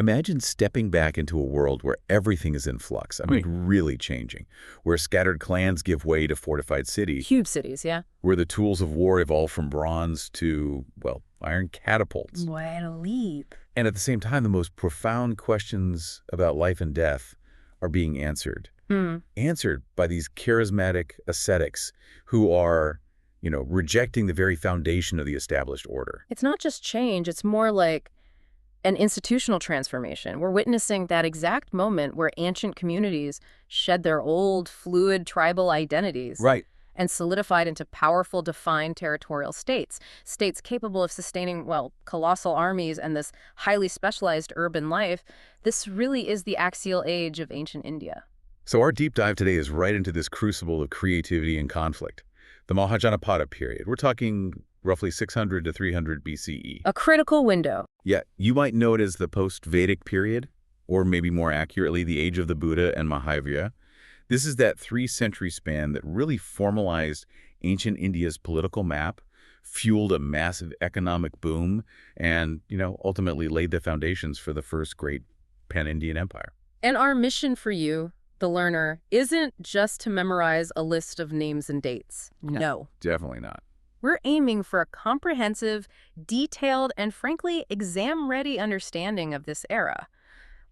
Imagine stepping back into a world where everything is in flux. I mean, really changing. Where scattered clans give way to fortified cities. Huge cities, yeah. Where the tools of war evolve from bronze to, well, iron catapults. What a leap. And at the same time, the most profound questions about life and death are being answered. Answered by these charismatic ascetics who are, rejecting the very foundation of the established order. It's not just change, it's more like an institutional transformation. We're witnessing that exact moment where ancient communities shed their old, fluid tribal identities. Right. And solidified into powerful, defined territorial states. States capable of sustaining, well, colossal armies and this highly specialized urban life. This really is the axial age of ancient India. So our deep dive today is right into this crucible of creativity and conflict. The Mahajanapada period. We're talking roughly 600 to 300 BCE. A critical window. Yeah, you might know it as the post-Vedic period, or maybe more accurately, the age of the Buddha and Mahavira. This is that 3-century span that really formalized ancient India's political map, fueled a massive economic boom, and, ultimately laid the foundations for the first great pan-Indian empire. And our mission for you, the learner, isn't just to memorize a list of names and dates. No. Definitely not. We're aiming for a comprehensive, detailed, and frankly, exam-ready understanding of this era.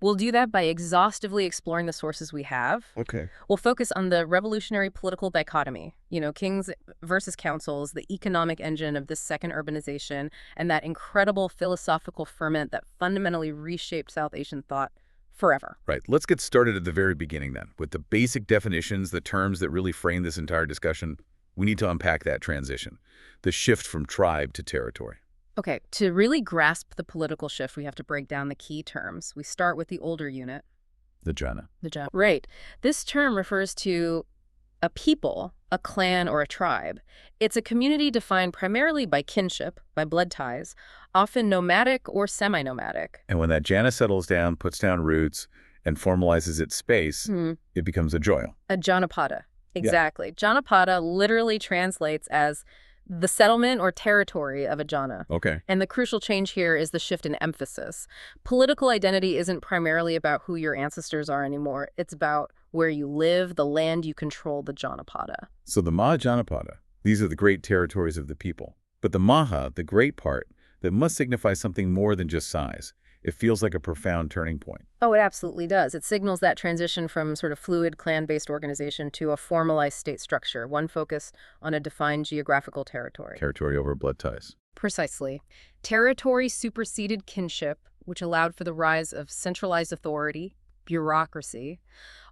We'll do that by exhaustively exploring the sources we have. Okay. We'll focus on the revolutionary political dichotomy, kings versus councils, the economic engine of this second urbanization, and that incredible philosophical ferment that fundamentally reshaped South Asian thought forever. Right. Let's get started at the very beginning then. With the basic definitions, the terms that really frame this entire discussion, we need to unpack that transition, the shift from tribe to territory. Okay, to really grasp the political shift, we have to break down the key terms. We start with the older unit. The Jana. The Jana. Right. This term refers to a people, a clan, or a tribe. It's a community defined primarily by kinship, by blood ties, often nomadic or semi-nomadic. And when that Jana settles down, puts down roots, and formalizes its space, it becomes a joyo. A Janapada. Exactly. Yeah. Janapada literally translates as the settlement or territory of a jana. Okay. And the crucial change here is the shift in emphasis. Political identity isn't primarily about who your ancestors are anymore. It's about where you live, the land you control, the Janapada. So the Mahajanapada, these are the great territories of the people. But the Maha, the great part, that must signify something more than just size. It feels like a profound turning point. Oh, it absolutely does. It signals that transition from sort of fluid clan-based organization to a formalized state structure, one focused on a defined geographical territory. Territory over blood ties. Precisely. Territory superseded kinship, which allowed for the rise of centralized authority, bureaucracy,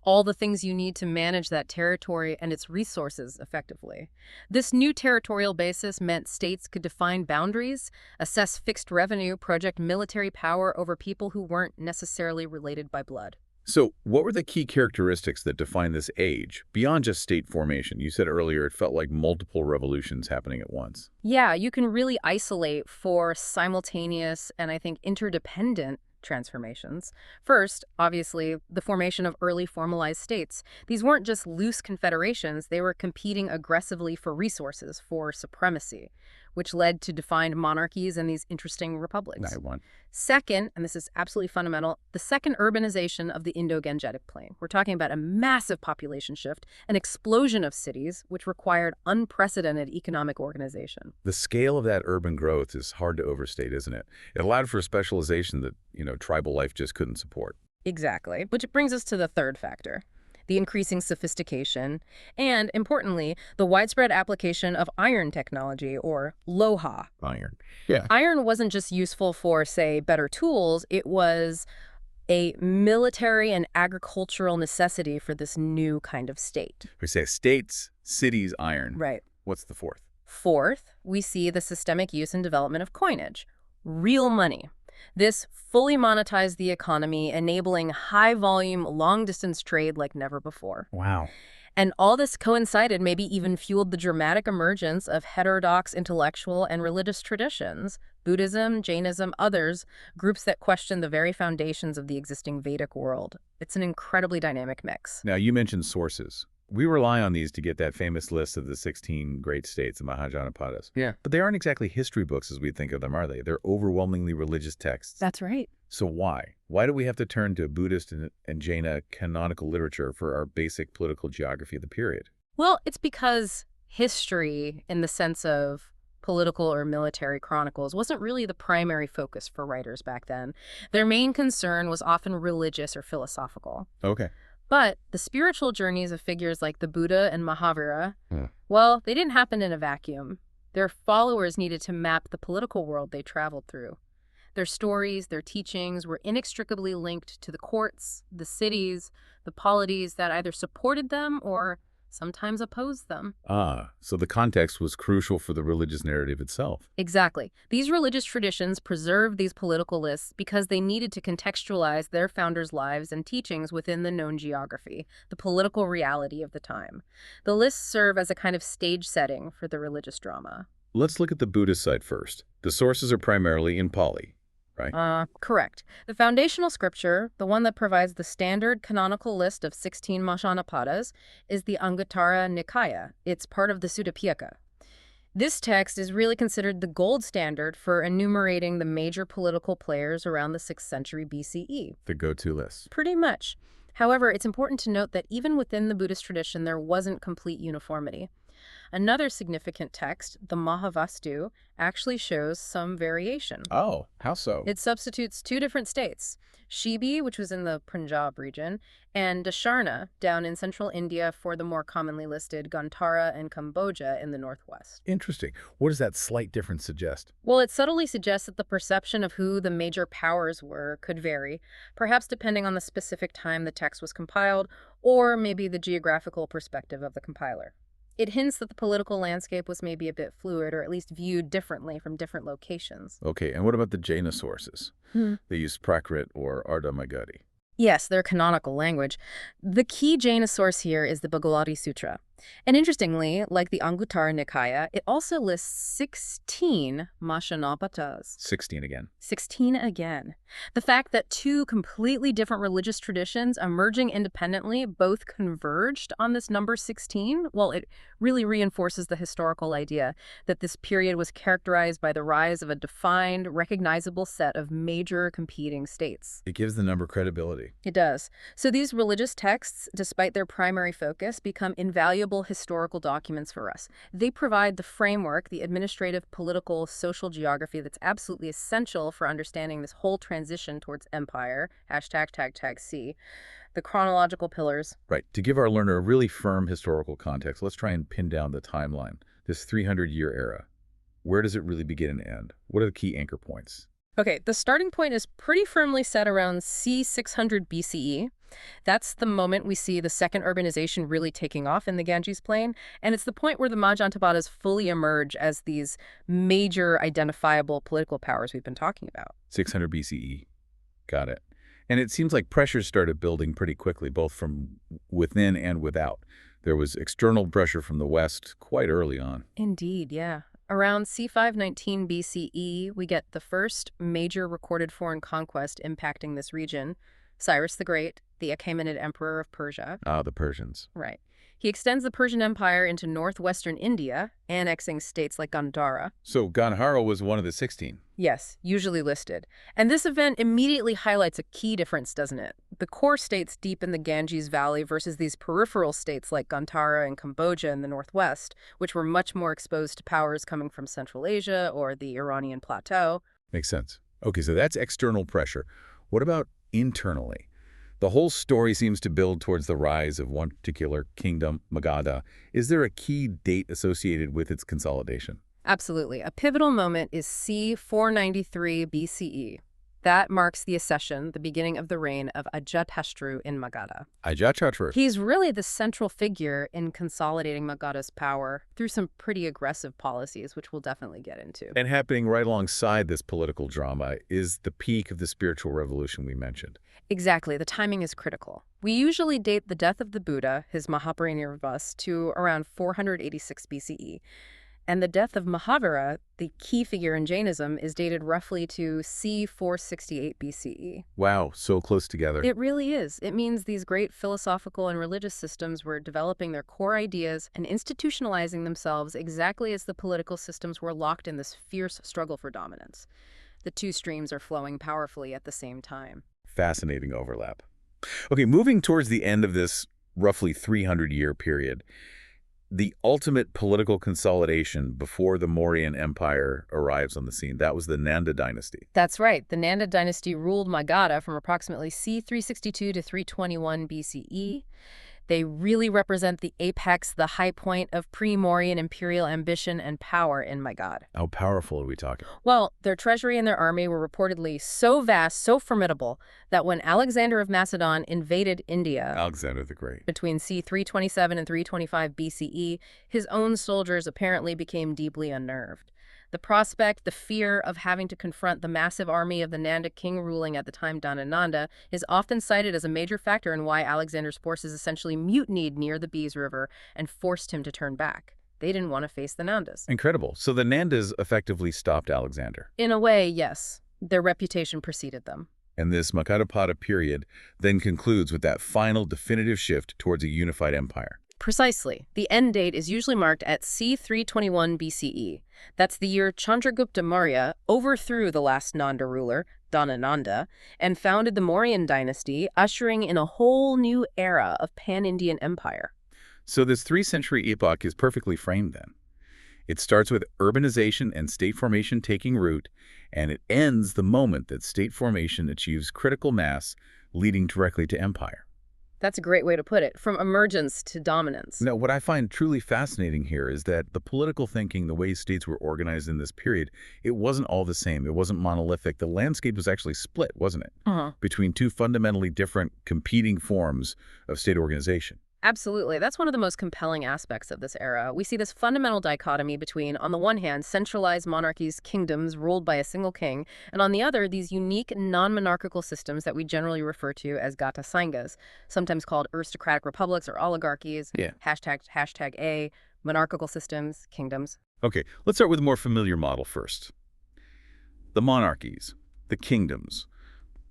all the things you need to manage that territory and its resources effectively. This new territorial basis meant states could define boundaries, assess fixed revenue, project military power over people who weren't necessarily related by blood. So what were the key characteristics that define this age, beyond just state formation? You said earlier it felt like multiple revolutions happening at once. Yeah, you can really isolate four simultaneous and I think interdependent transformations. First, obviously, the formation of early formalized states. These weren't just loose confederations, they were competing aggressively for resources, for supremacy, which led to defined monarchies and these interesting republics. Second, and this is absolutely fundamental, the second urbanization of the Indo-Gangetic Plain. We're talking about a massive population shift, an explosion of cities, which required unprecedented economic organization. The scale of that urban growth is hard to overstate, isn't it? It allowed for a specialization that, tribal life just couldn't support. Exactly. Which brings us to the third factor, the increasing sophistication, and, importantly, the widespread application of iron technology, or loha. Iron. Yeah. Iron wasn't just useful for, say, better tools. It was a military and agricultural necessity for this new kind of state. We say states, cities, iron. Right. What's the fourth? Fourth, we see the systemic use and development of coinage, real money. This fully monetized the economy, enabling high-volume, long-distance trade like never before. Wow. And all this coincided, maybe even fueled the dramatic emergence of heterodox intellectual and religious traditions, Buddhism, Jainism, others, groups that question the very foundations of the existing Vedic world. It's an incredibly dynamic mix. Now, you mentioned sources. We rely on these to get that famous list of the 16 great states, the Mahajanapadas. Yeah. But they aren't exactly history books as we think of them, are they? They're overwhelmingly religious texts. That's right. So why? Why do we have to turn to Buddhist and Jaina canonical literature for our basic political geography of the period? Well, it's because history, in the sense of political or military chronicles, wasn't really the primary focus for writers back then. Their main concern was often religious or philosophical. Okay. But the spiritual journeys of figures like the Buddha and Mahavira, Hmm. well, they didn't happen in a vacuum. Their followers needed to map the political world they traveled through. Their stories, their teachings were inextricably linked to the courts, the cities, the polities that either supported them or sometimes opposed them. Ah, so the context was crucial for the religious narrative itself. Exactly. These religious traditions preserved these political lists because they needed to contextualize their founders' lives and teachings within the known geography, the political reality of the time. The lists serve as a kind of stage setting for the religious drama. Let's look at the Buddhist side first. The sources are primarily in Pali, right? Correct. The foundational scripture, the one that provides the standard canonical list of 16 Mahajanapadas, is the Anguttara Nikaya. It's part of the Sutta Pitaka. This text is really considered the gold standard for enumerating the major political players around the 6th century BCE. The go-to list. Pretty much. However, it's important to note that even within the Buddhist tradition, there wasn't complete uniformity. Another significant text, the Mahavastu, actually shows some variation. Oh, how so? It substitutes two different states, Shibi, which was in the Punjab region, and Dasharna, down in central India for the more commonly listed Gandhara and Cambodia in the northwest. Interesting. What does that slight difference suggest? Well, it subtly suggests that the perception of who the major powers were could vary, perhaps depending on the specific time the text was compiled, or maybe the geographical perspective of the compiler. It hints that the political landscape was maybe a bit fluid, or at least viewed differently from different locations. Okay, and what about the Jaina sources? They use Prakrit or Ardha Magadhi. Yes, their canonical language. The key Jaina source here is the Bhagavati Sutra. And interestingly, like the Anguttara Nikaya, it also lists 16 Mahajanapadas. 16 again. 16 again. The fact that two completely different religious traditions emerging independently both converged on this number 16, well, it really reinforces the historical idea that this period was characterized by the rise of a defined, recognizable set of major competing states. It gives the number credibility. It does. So these religious texts, despite their primary focus, become invaluable historical documents for us. They provide the framework, the administrative, political, social geography that's absolutely essential for understanding this whole transition towards empire, #C, the chronological pillars. Right. To give our learner a really firm historical context, let's try and pin down the timeline. This 300-year era. Where does it really begin and end? What are the key anchor points? Okay, the starting point is pretty firmly set around c. 600 BCE. That's the moment we see the second urbanization really taking off in the Ganges Plain, and it's the point where the Mahajanapadas fully emerge as these major identifiable political powers we've been talking about. 600 BCE. Got it. And it seems like pressures started building pretty quickly, both from within and without. There was external pressure from the West quite early on. Indeed, yeah. Around c. 519 BCE, we get the first major recorded foreign conquest impacting this region, Cyrus the Great, the Achaemenid emperor of Persia. Ah, the Persians. Right. He extends the Persian Empire into northwestern India, annexing states like Gandhara. So Gandhara was one of the 16. Yes, usually listed. And this event immediately highlights a key difference, doesn't it? The core states deep in the Ganges Valley versus these peripheral states like Gandhara and Cambodia in the northwest, which were much more exposed to powers coming from Central Asia or the Iranian plateau. Makes sense. Okay, so that's external pressure. What about internally? The whole story seems to build towards the rise of one particular kingdom, Magadha. Is there a key date associated with its consolidation? Absolutely. A pivotal moment is c. 493 BCE. That marks the accession, the beginning of the reign of Ajatashatru in Magadha. Ajatashatru. He's really the central figure in consolidating Magadha's power through some pretty aggressive policies, which we'll definitely get into. And happening right alongside this political drama is the peak of the spiritual revolution we mentioned. Exactly. The timing is critical. We usually date the death of the Buddha, his Mahaparinirvana, to around 486 BCE. And the death of Mahavira, the key figure in Jainism, is dated roughly to c. 468 BCE. Wow, so close together. It really is. It means these great philosophical and religious systems were developing their core ideas and institutionalizing themselves exactly as the political systems were locked in this fierce struggle for dominance. The two streams are flowing powerfully at the same time. Fascinating overlap. Okay, moving towards the end of this roughly 300-year period, the ultimate political consolidation before the Mauryan Empire arrives on the scene, that was the Nanda dynasty. That's right. The Nanda dynasty ruled Magadha from approximately c. 362 to 321 BCE. They really represent the apex, the high point of pre-Mauryan imperial ambition and power in Magadha. How powerful are we talking? Well, their treasury and their army were reportedly so vast, so formidable, that when Alexander of Macedon invaded India Alexander the Great. between c. 327 and 325 BCE, his own soldiers apparently became deeply unnerved. The prospect, the fear of having to confront the massive army of the Nanda king ruling at the time, Dhanananda, is often cited as a major factor in why Alexander's forces essentially mutinied near the Beas River and forced him to turn back. They didn't want to face the Nandas. Incredible. So the Nandas effectively stopped Alexander. In a way, yes. Their reputation preceded them. And this Mahajanapada period then concludes with that final definitive shift towards a unified empire. Precisely. The end date is usually marked at c. 321 BCE. That's the year Chandragupta Maurya overthrew the last Nanda ruler, Dhanananda, and founded the Mauryan dynasty, ushering in a whole new era of pan-Indian empire. So this 3-century epoch is perfectly framed then. It starts with urbanization and state formation taking root, and it ends the moment that state formation achieves critical mass, leading directly to empire. That's a great way to put it, from emergence to dominance. Now, what I find truly fascinating here is that the political thinking, the way states were organized in this period, it wasn't all the same. It wasn't monolithic. The landscape was actually split, wasn't it? Between two fundamentally different competing forms of state organization. Absolutely. That's one of the most compelling aspects of this era. We see this fundamental dichotomy between, on the one hand, centralized monarchies, kingdoms ruled by a single king, and on the other, these unique non-monarchical systems that we generally refer to as Gata Sanghas, sometimes called aristocratic republics or oligarchies, hashtag A, monarchical systems, kingdoms. Okay, let's start with a more familiar model first. The monarchies, the kingdoms.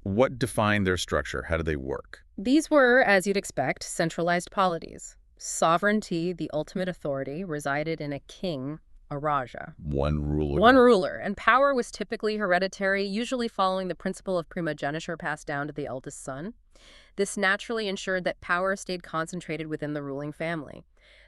What defined their structure? How do they work? These were, as you'd expect, centralized polities. Sovereignty, the ultimate authority, resided in a king, a Raja. One ruler. One ruler, and power was typically hereditary, usually following the principle of primogeniture passed down to the eldest son. This naturally ensured that power stayed concentrated within the ruling family.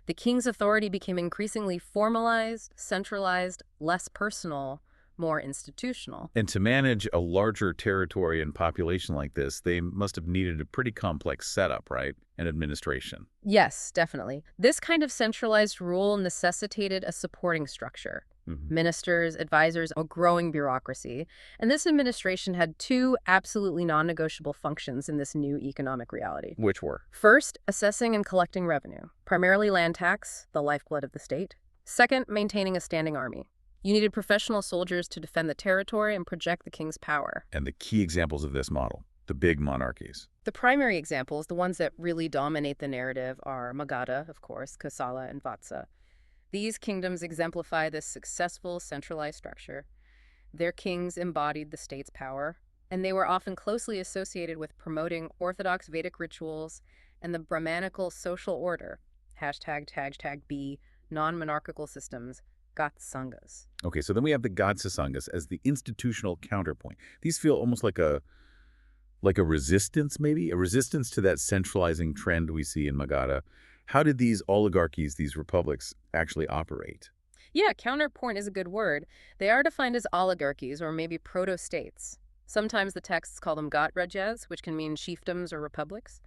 The king's authority became increasingly formalized, centralized, less personal, more institutional. And to manage a larger territory and population like this, they must have needed a pretty complex setup, right? And administration. Yes, definitely. This kind of centralized rule necessitated a supporting structure. Ministers, advisors, a growing bureaucracy. And this administration had two absolutely non-negotiable functions in this new economic reality. Which were? First, assessing and collecting revenue, primarily land tax, the lifeblood of the state. Second, maintaining a standing army. You needed professional soldiers to defend the territory and project the king's power. And the key examples of this model, the big monarchies. The primary examples, the ones that really dominate the narrative, are Magadha, of course, Kosala, and Vatsa. These kingdoms exemplify this successful centralized structure. Their kings embodied the state's power, and they were often closely associated with promoting orthodox Vedic rituals and the Brahmanical social order, hashtag B, non-monarchical systems, Gata Sanghas. Okay, so then we have the Gata Sanghas as the institutional counterpoint. These feel almost like a resistance, maybe? A resistance to that centralizing trend we see in Magadha. How did these oligarchies, these republics, actually operate? Yeah, counterpoint is a good word. They are defined as oligarchies, or maybe proto-states. Sometimes the texts call them Gat Rajas, which can mean chiefdoms or republics.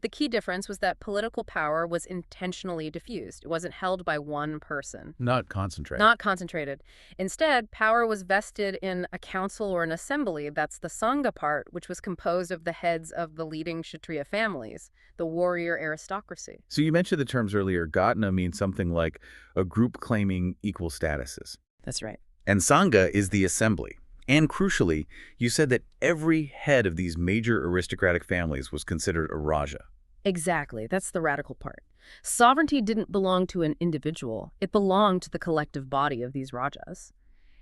The key difference was that political power was intentionally diffused. It wasn't held by one person. Not concentrated. Not concentrated. Instead, power was vested in a council or an assembly, that's the Sangha part, which was composed of the heads of the leading Kshatriya families, the warrior aristocracy. So you mentioned the terms earlier. Gatna means something like a group claiming equal statuses. That's right. And Sangha is the assembly. And crucially, you said that every head of these major aristocratic families was considered a Raja. Exactly. That's the radical part. Sovereignty didn't belong to an individual. It belonged to the collective body of these Rajas.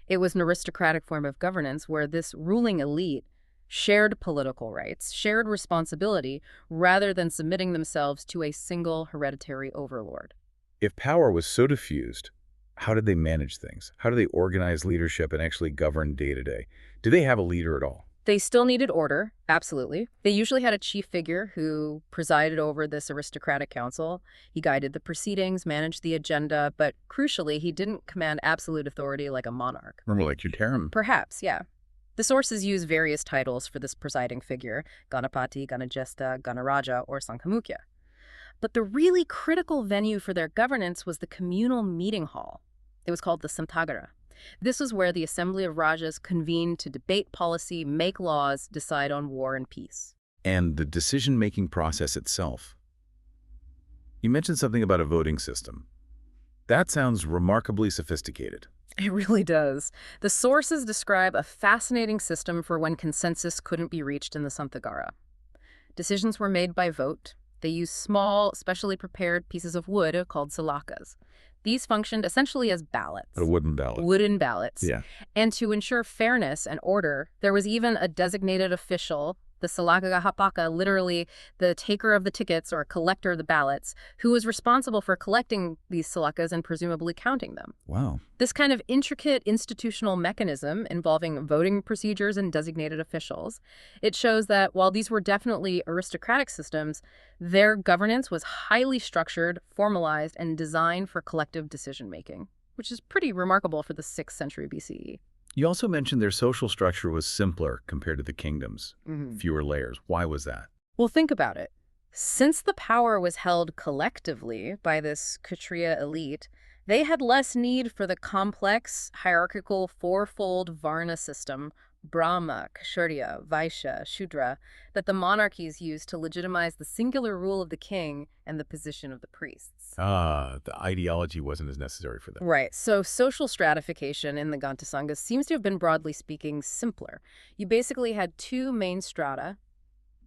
It was an aristocratic form of governance where this ruling elite shared political rights, shared responsibility, rather than submitting themselves to a single hereditary overlord. If power was so diffused, How did they manage things? How do they organize leadership and actually govern day to day? Do they have a leader at all? They still needed order, absolutely. They usually had a chief figure who presided over this aristocratic council. He guided the proceedings, managed the agenda, but crucially, he didn't command absolute authority like a monarch. Remember, like Utarim. Perhaps, yeah. The sources use various titles for this presiding figure, Ganapati, Ganajesta, Ganaraja, or Sanghamukya. But the really critical venue for their governance was the communal meeting hall. It was called the Samtagara. This was where the Assembly of Rajas convened to debate policy, make laws, decide on war and peace. And the decision-making process itself. You mentioned something about a voting system. That sounds remarkably sophisticated. It really does. The sources describe a fascinating system for when consensus couldn't be reached in the Samtagara. Decisions were made by vote. They used small, specially prepared pieces of wood called salakas. These functioned essentially as ballots. A wooden ballot. Wooden ballots. Yeah. And to ensure fairness and order, there was even a designated official, the Salakagahapaka, literally the taker of the tickets or collector of the ballots, who was responsible for collecting these salakas and presumably counting them. Wow. This kind of intricate institutional mechanism involving voting procedures and designated officials, it shows that while these were definitely aristocratic systems, their governance was highly structured, formalized, and designed for collective decision-making, which is pretty remarkable for the 6th century BCE. You also mentioned their social structure was simpler compared to the kingdoms. Fewer layers. Why was that? Well, think about it. Since the power was held collectively by this Kshatriya elite, they had less need for the complex, hierarchical, fourfold Varna system, Brahma, Kshatriya, Vaishya, Shudra, that the monarchies used to legitimize the singular rule of the king and the position of the priests. The ideology wasn't as necessary for them. Right. So social stratification in the Gantasangas seems to have been, broadly speaking, simpler. You basically had two main strata,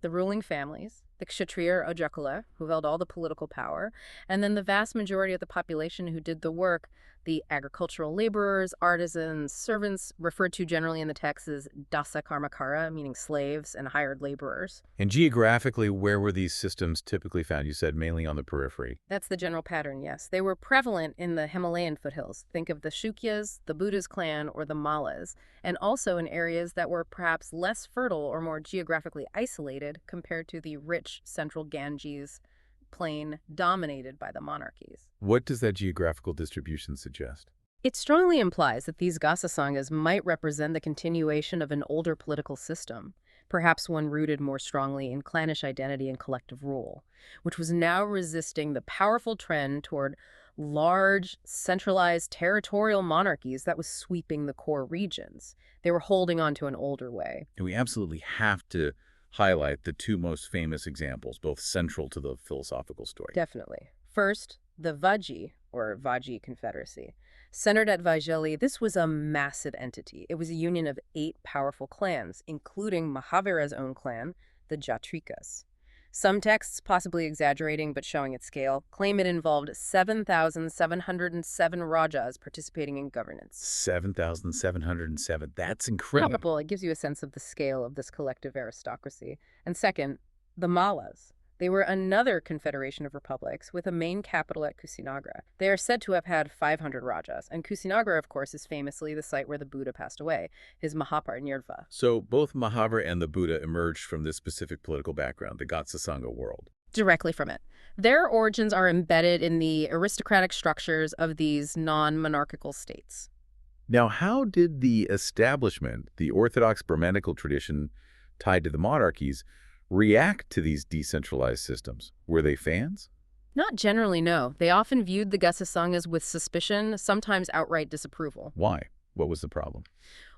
the ruling families, the Kshatriya or Ojakula, who held all the political power, and then the vast majority of the population who did the work, the agricultural laborers, artisans, servants, referred to generally in the text as dasa karmakara, meaning slaves and hired laborers. And geographically, where were these systems typically found? You said mainly on the periphery. That's the general pattern, yes. They were prevalent in the Himalayan foothills. Think of the Shukyas, the Buddha's clan, or the Mallas, and also in areas that were perhaps less fertile or more geographically isolated compared to the rich central Ganges plain dominated by the monarchies. What does that geographical distribution suggest? It strongly implies that these Gasasangas might represent the continuation of an older political system, perhaps one rooted more strongly in clannish identity and collective rule, which was now resisting the powerful trend toward large, centralized territorial monarchies that was sweeping the core regions. They were holding on to an older way. And we absolutely have to highlight the two most famous examples, both central to the philosophical story. Definitely. First, the Vaji, or Vaji Confederacy. Centered at Vaishali, this was a massive entity. It was a union of 8 powerful clans, including Mahavira's own clan, the Jatrikas. Some texts, possibly exaggerating but showing its scale, claim it involved 7,707 Rajas participating in governance. 7,707. That's incredible. Incredible. It gives you a sense of the scale of this collective aristocracy. And second, the Mallas. They were another confederation of republics with a main capital at Kusinagra. They are said to have had 500 Rajas, and Kusinagra, of course, is famously the site where the Buddha passed away, his Mahaparinirva. So both Mahavira and the Buddha emerged from this specific political background, the Gatsasanga world. Directly from it. Their origins are embedded in the aristocratic structures of these non-monarchical states. Now, how did the establishment, the Orthodox Brahmanical tradition tied to the monarchies, react to these decentralized systems? Were they fans? Not generally, no. They often viewed the Gasasangas with suspicion, sometimes outright disapproval. Why? What was the problem?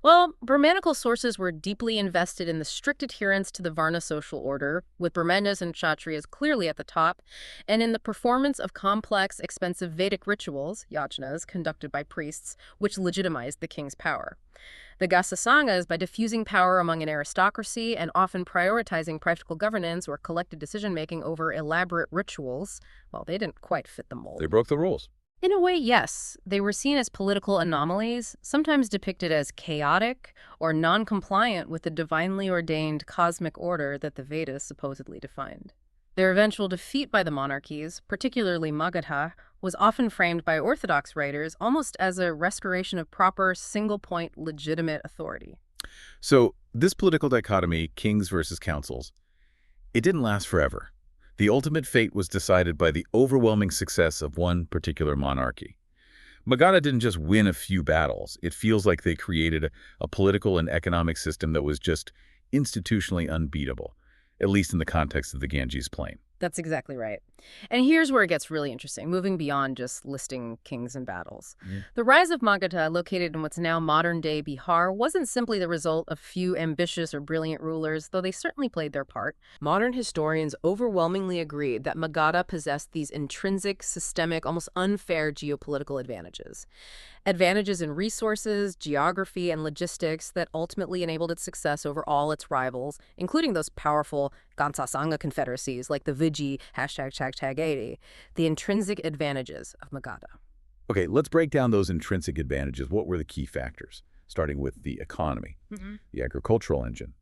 Well, Brahmanical sources were deeply invested in the strict adherence to the Varna social order, with Brahmanas and Kshatriyas clearly at the top, and in the performance of complex, expensive Vedic rituals, yajanas, conducted by priests, which legitimized the king's power. The Gasasangas, by diffusing power among an aristocracy and often prioritizing practical governance or collective decision-making over elaborate rituals, well, they didn't quite fit the mold. They broke the rules. In a way, yes. They were seen as political anomalies, sometimes depicted as chaotic or non-compliant with the divinely ordained cosmic order that the Vedas supposedly defined. Their eventual defeat by the monarchies, particularly Magadha, was often framed by Orthodox writers almost as a restoration of proper, single-point, legitimate authority. So this political dichotomy, kings versus councils, it didn't last forever. The ultimate fate was decided by the overwhelming success of one particular monarchy. Magadha didn't just win a few battles. It feels like they created a political and economic system that was just institutionally unbeatable, at least in the context of the Ganges Plain. That's exactly right. And here's where it gets really interesting, moving beyond just listing kings and battles. The rise of Magadha, located in what's now modern-day Bihar, wasn't simply the result of few ambitious or brilliant rulers, though they certainly played their part. Modern historians overwhelmingly agreed that Magadha possessed these intrinsic, systemic, almost unfair geopolitical advantages. Advantages in resources, geography, and logistics that ultimately enabled its success over all its rivals, including those powerful Gansasanga confederacies like the Viji #80, the intrinsic advantages of Magadha. Okay, let's break down those intrinsic advantages. What were the key factors? Starting with the economy, the agricultural engine.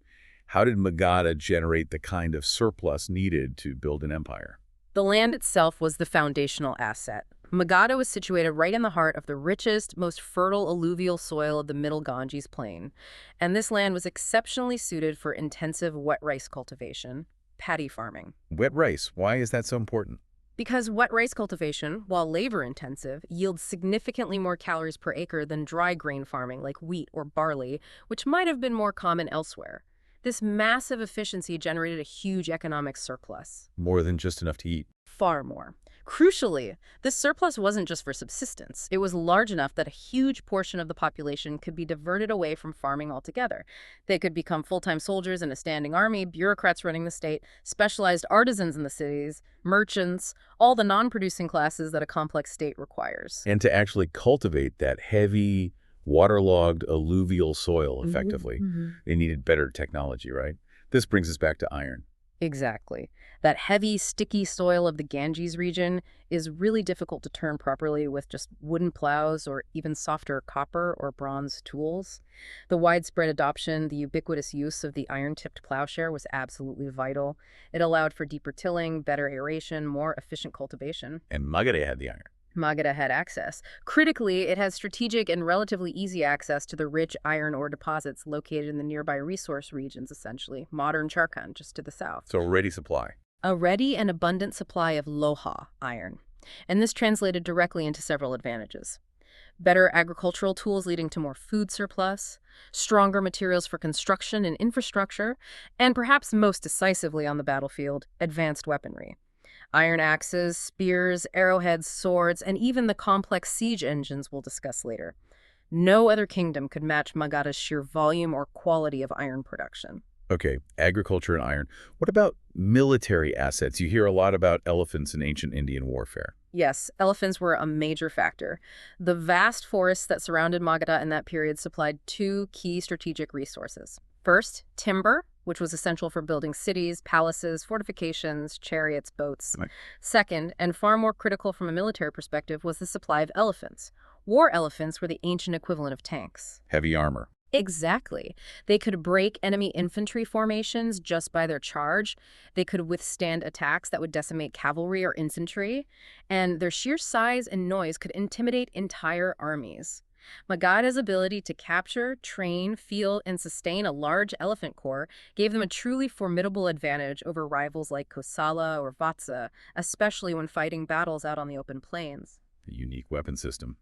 How did Magadha generate the kind of surplus needed to build an empire? The land itself was the foundational asset. Magadha was situated right in the heart of the richest, most fertile alluvial soil of the Middle Ganges Plain, and this land was exceptionally suited for intensive wet rice cultivation, paddy farming. Wet rice. Why is that so important? Because wet rice cultivation, while labor-intensive, yields significantly more calories per acre than dry grain farming like wheat or barley, which might have been more common elsewhere. This massive efficiency generated a huge economic surplus. More than just enough to eat. Far more. Crucially, this surplus wasn't just for subsistence. It was large enough that a huge portion of the population could be diverted away from farming altogether. They could become full-time soldiers in a standing army, bureaucrats running the state, specialized artisans in the cities, merchants, all the non-producing classes that a complex state requires. And to actually cultivate that heavy, waterlogged alluvial soil effectively, they needed better technology, right? This brings us back to iron. Exactly. That heavy, sticky soil of the Ganges region is really difficult to turn properly with just wooden plows or even softer copper or bronze tools. The widespread adoption, the ubiquitous use of the iron-tipped plowshare was absolutely vital. It allowed for deeper tilling, better aeration, more efficient cultivation. And Magadha had the iron. Magadha had access. Critically, it has strategic and relatively easy access to the rich iron ore deposits located in the nearby resource regions, essentially, modern Jharkhand, just to the south. So a ready supply. A ready and abundant supply of loha, iron. And this translated directly into several advantages. Better agricultural tools leading to more food surplus, stronger materials for construction and infrastructure, and perhaps most decisively on the battlefield, advanced weaponry. Iron axes, spears, arrowheads, swords, and even the complex siege engines we'll discuss later. No other kingdom could match Magadha's sheer volume or quality of iron production. Okay, agriculture and iron. What about military assets? You hear a lot about elephants in ancient Indian warfare. Yes, elephants were a major factor. The vast forests that surrounded Magadha in that period supplied two key strategic resources. First, timber, which was essential for building cities, palaces, fortifications, chariots, boats. Right. Second, and far more critical from a military perspective, was the supply of elephants. War elephants were the ancient equivalent of tanks. Heavy armor. Exactly. They could break enemy infantry formations just by their charge. They could withstand attacks that would decimate cavalry or infantry. And their sheer size and noise could intimidate entire armies. Magadha's ability to capture, train, field, and sustain a large elephant corps gave them a truly formidable advantage over rivals like Kosala or Vatsa, especially when fighting battles out on the open plains. A unique weapon system.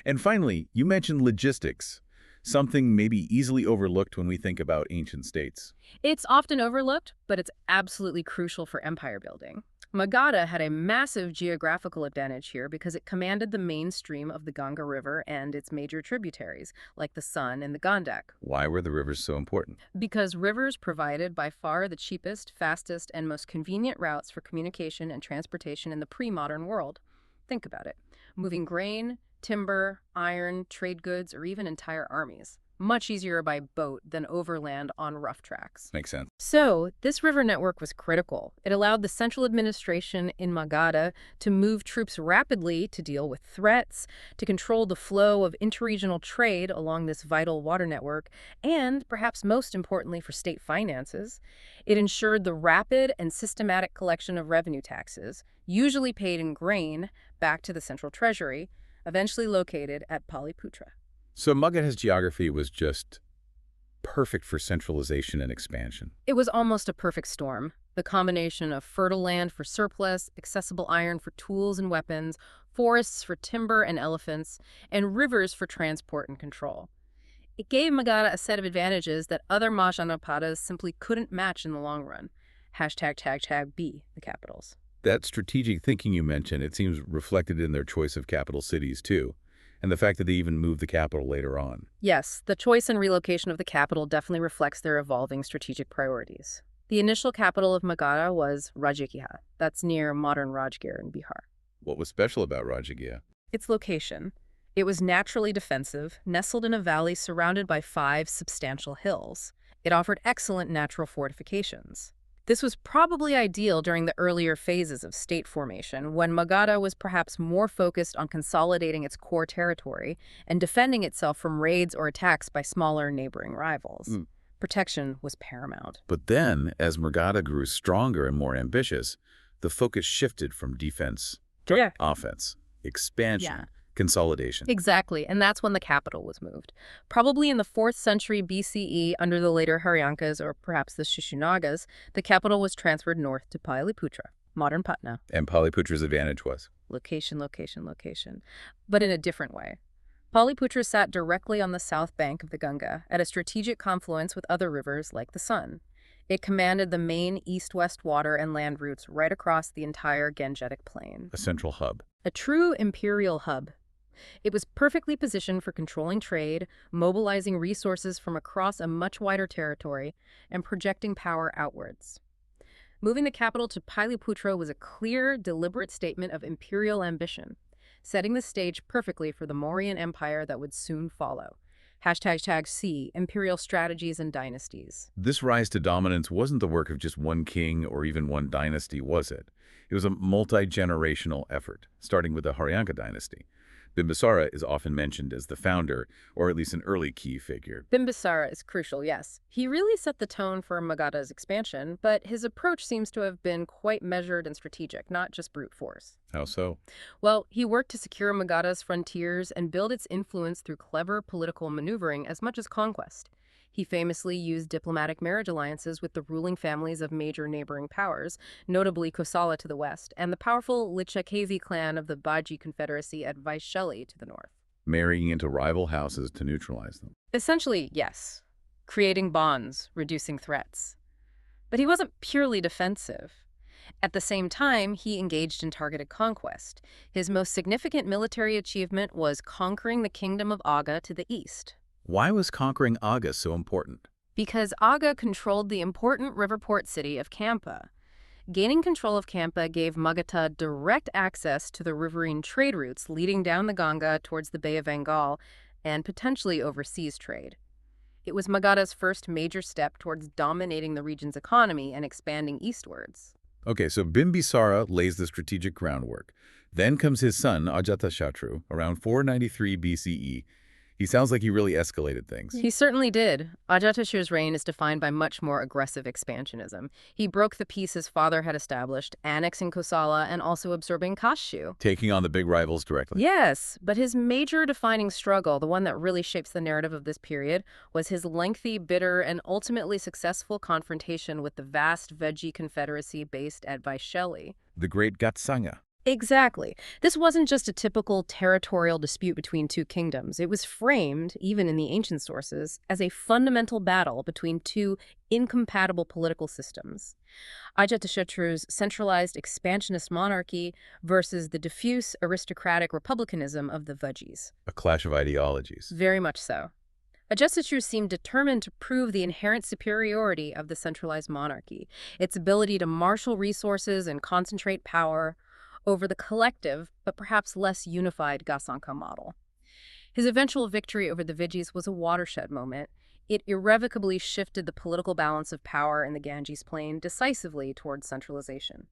And finally, you mentioned logistics. Something maybe easily overlooked when we think about ancient states. It's often overlooked, but it's absolutely crucial for empire building. Magadha had a massive geographical advantage here because it commanded the mainstream of the Ganga River and its major tributaries, like the Sun and the Gandak. Why were the rivers so important? Because rivers provided by far the cheapest, fastest, and most convenient routes for communication and transportation in the pre-modern world. Think about it. Moving grain, timber, iron, trade goods, or even entire armies. much easier by boat than overland on rough tracks. Makes sense. So, this river network was critical. It allowed the central administration in Magadha to move troops rapidly to deal with threats, to control the flow of interregional trade along this vital water network, and, perhaps most importantly for state finances, it ensured the rapid and systematic collection of revenue taxes, usually paid in grain, back to the central treasury, eventually located at Paliputra. So Magadha's geography was just perfect for centralization and expansion. It was almost a perfect storm. The combination of fertile land for surplus, accessible iron for tools and weapons, forests for timber and elephants, and rivers for transport and control. It gave Magadha a set of advantages that other Mahajanapadas simply couldn't match in the long run. #B, the capitals. That strategic thinking you mentioned, it seems reflected in their choice of capital cities too, and the fact that they even moved the capital later on. Yes, the choice and relocation of the capital definitely reflects their evolving strategic priorities. The initial capital of Magadha was Rajagaha. That's near modern Rajgir in Bihar. What was special about Rajagaha? Its location. It was naturally defensive, nestled in a valley surrounded by 5 substantial hills. It offered excellent natural fortifications. This was probably ideal during the earlier phases of state formation, when Magadha was perhaps more focused on consolidating its core territory and defending itself from raids or attacks by smaller neighboring rivals. Protection was paramount. But then, as Magadha grew stronger and more ambitious, the focus shifted from defense to offense, expansion, consolidation. Exactly, and that's when the capital was moved. Probably in the 4th century BCE, under the later Haryankas or perhaps the Shishunagas, the capital was transferred north to Paliputra, modern Patna. And Paliputra's advantage was? Location, location, location. But in a different way. Paliputra sat directly on the south bank of the Ganga, at a strategic confluence with other rivers like the Sun. It commanded the main east-west water and land routes right across the entire Gangetic Plain. A central hub. A true imperial hub. It was perfectly positioned for controlling trade, mobilizing resources from across a much wider territory, and projecting power outwards. Moving the capital to Paliputra was a clear, deliberate statement of imperial ambition, setting the stage perfectly for the Mauryan Empire that would soon follow. #C, imperial strategies and dynasties. This rise to dominance wasn't the work of just one king or even one dynasty, was it? It was a multi-generational effort, starting with the Haryanka dynasty. Bimbisara is often mentioned as the founder, or at least an early key figure. Bimbisara is crucial, yes. He really set the tone for Magadha's expansion, but his approach seems to have been quite measured and strategic, not just brute force. How so? Well, he worked to secure Magadha's frontiers and build its influence through clever political maneuvering as much as conquest. He famously used diplomatic marriage alliances with the ruling families of major neighboring powers, notably Kosala to the west, and the powerful Lichakezi clan of the Baji Confederacy at Vaishali to the north. Marrying into rival houses to neutralize them. Essentially, yes. Creating bonds, reducing threats. But he wasn't purely defensive. At the same time, he engaged in targeted conquest. His most significant military achievement was conquering the kingdom of Aga to the east. Why was conquering Aga so important? Because Aga controlled the important river port city of Kampa. Gaining control of Kampa gave Magadha direct access to the riverine trade routes leading down the Ganga towards the Bay of Bengal and potentially overseas trade. It was Magadha's first major step towards dominating the region's economy and expanding eastwards. Okay, so Bimbisara lays the strategic groundwork. Then comes his son, Ajatashatru, around 493 BCE. He sounds like he really escalated things. He certainly did. Ajatashatru's reign is defined by much more aggressive expansionism. He broke the peace his father had established, annexing Kosala and also absorbing Kashu. Taking on the big rivals directly. Yes, but his major defining struggle, the one that really shapes the narrative of this period, was his lengthy, bitter, and ultimately successful confrontation with the vast Veji confederacy based at Vaishali. The Great Gatsanga. Exactly. This wasn't just a typical territorial dispute between two kingdoms. It was framed, even in the ancient sources, as a fundamental battle between two incompatible political systems. Ajatashatru's centralized expansionist monarchy versus the diffuse aristocratic republicanism of the Vajis. A clash of ideologies. Very much so. Ajatashatru seemed determined to prove the inherent superiority of the centralized monarchy, its ability to marshal resources and concentrate power over the collective, but perhaps less unified Gasanka model. His eventual victory over the Vijayas was a watershed moment. It irrevocably shifted the political balance of power in the Ganges Plain decisively towards centralization.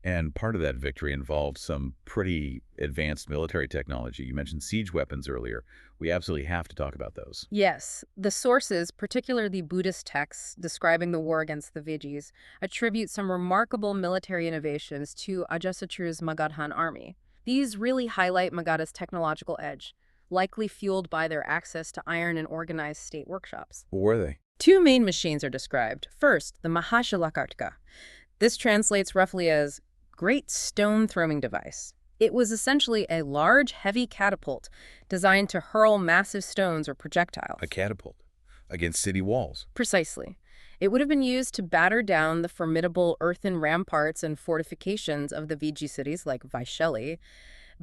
And part of that victory involved some pretty advanced military technology. You mentioned siege weapons earlier. We absolutely have to talk about those. Yes, the sources, particularly Buddhist texts describing the war against the Vijayas, attribute some remarkable military innovations to Ajasatru's Magadhan army. These really highlight Magadha's technological edge, likely fueled by their access to iron and organized state workshops. What were they? Two main machines are described. First, the Mahajanapadas. This translates roughly as great stone-throwing device. It was essentially a large, heavy catapult designed to hurl massive stones or projectiles. A catapult against city walls. Precisely. It would have been used to batter down the formidable earthen ramparts and fortifications of the Vijay cities like Vaishali.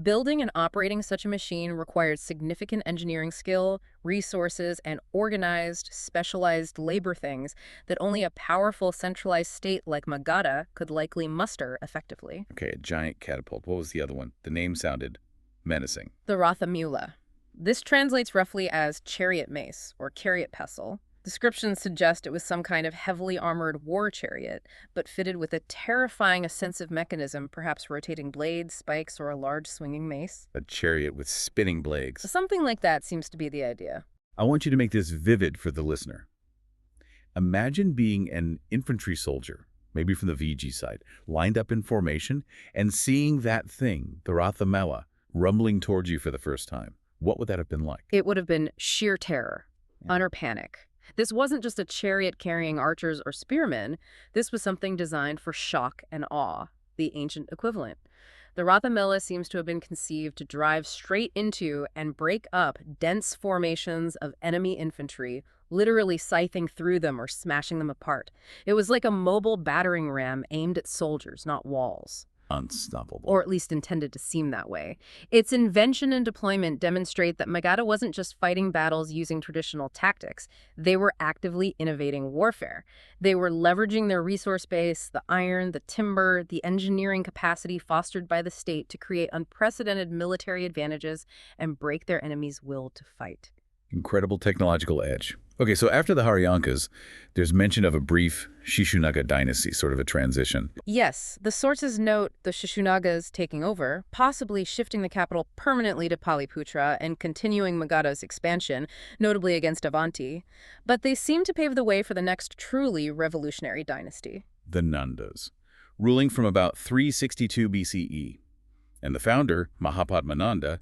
Building and operating such a machine required significant engineering skill, resources, and organized, specialized labor things that only a powerful centralized state like Magadha could likely muster effectively. Okay, a giant catapult. What was the other one? The name sounded menacing. The Rathamula. This translates roughly as chariot mace or chariot pestle. Descriptions suggest it was some kind of heavily armored war chariot, but fitted with a terrifying ascensive mechanism, perhaps rotating blades, spikes, or a large swinging mace. A chariot with spinning blades. Something like that seems to be the idea. I want you to make this vivid for the listener. Imagine being an infantry soldier, maybe from the Vijay side, lined up in formation, and seeing that thing, the Rathamela, rumbling towards you for the first time. What would that have been like? It would have been sheer terror, utter panic. This wasn't just a chariot carrying archers or spearmen. This was something designed for shock and awe, the ancient equivalent. The Rathamela seems to have been conceived to drive straight into and break up dense formations of enemy infantry, literally scything through them or smashing them apart. It was like a mobile battering ram aimed at soldiers, not walls. Unstoppable. Or at least intended to seem that way. Its invention and deployment demonstrate that Magadha wasn't just fighting battles using traditional tactics. They were actively innovating warfare. They were leveraging their resource base, the iron, the timber, the engineering capacity fostered by the state to create unprecedented military advantages and break their enemies' will to fight. Incredible technological edge. Okay, so after the Haryankas, there's mention of a brief Shishunaga dynasty, sort of a transition. Yes, the sources note the Shishunagas taking over, possibly shifting the capital permanently to Paliputra and continuing Magadha's expansion, notably against Avanti. But they seem to pave the way for the next truly revolutionary dynasty. The Nandas, ruling from about 362 BCE. And the founder, Mahapadmananda,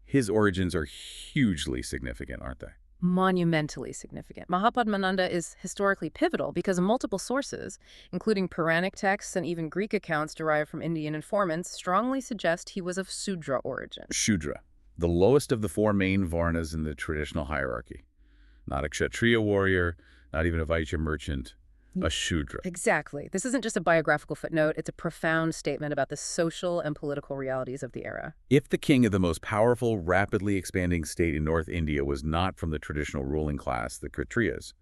his origins are hugely significant, aren't they? Monumentally significant. Mahapadmananda is historically pivotal because multiple sources, including Puranic texts and even Greek accounts derived from Indian informants, strongly suggest he was of Sudra origin. Shudra, the lowest of the four main varnas in the traditional hierarchy. Not a Kshatriya warrior, not even a Vaishya merchant, a Shudra. Exactly. This isn't just a biographical footnote, it's a profound statement about the social and political realities of the era. If the king of the most powerful, rapidly expanding state in North India was not from the traditional ruling class, the Kshatriyas,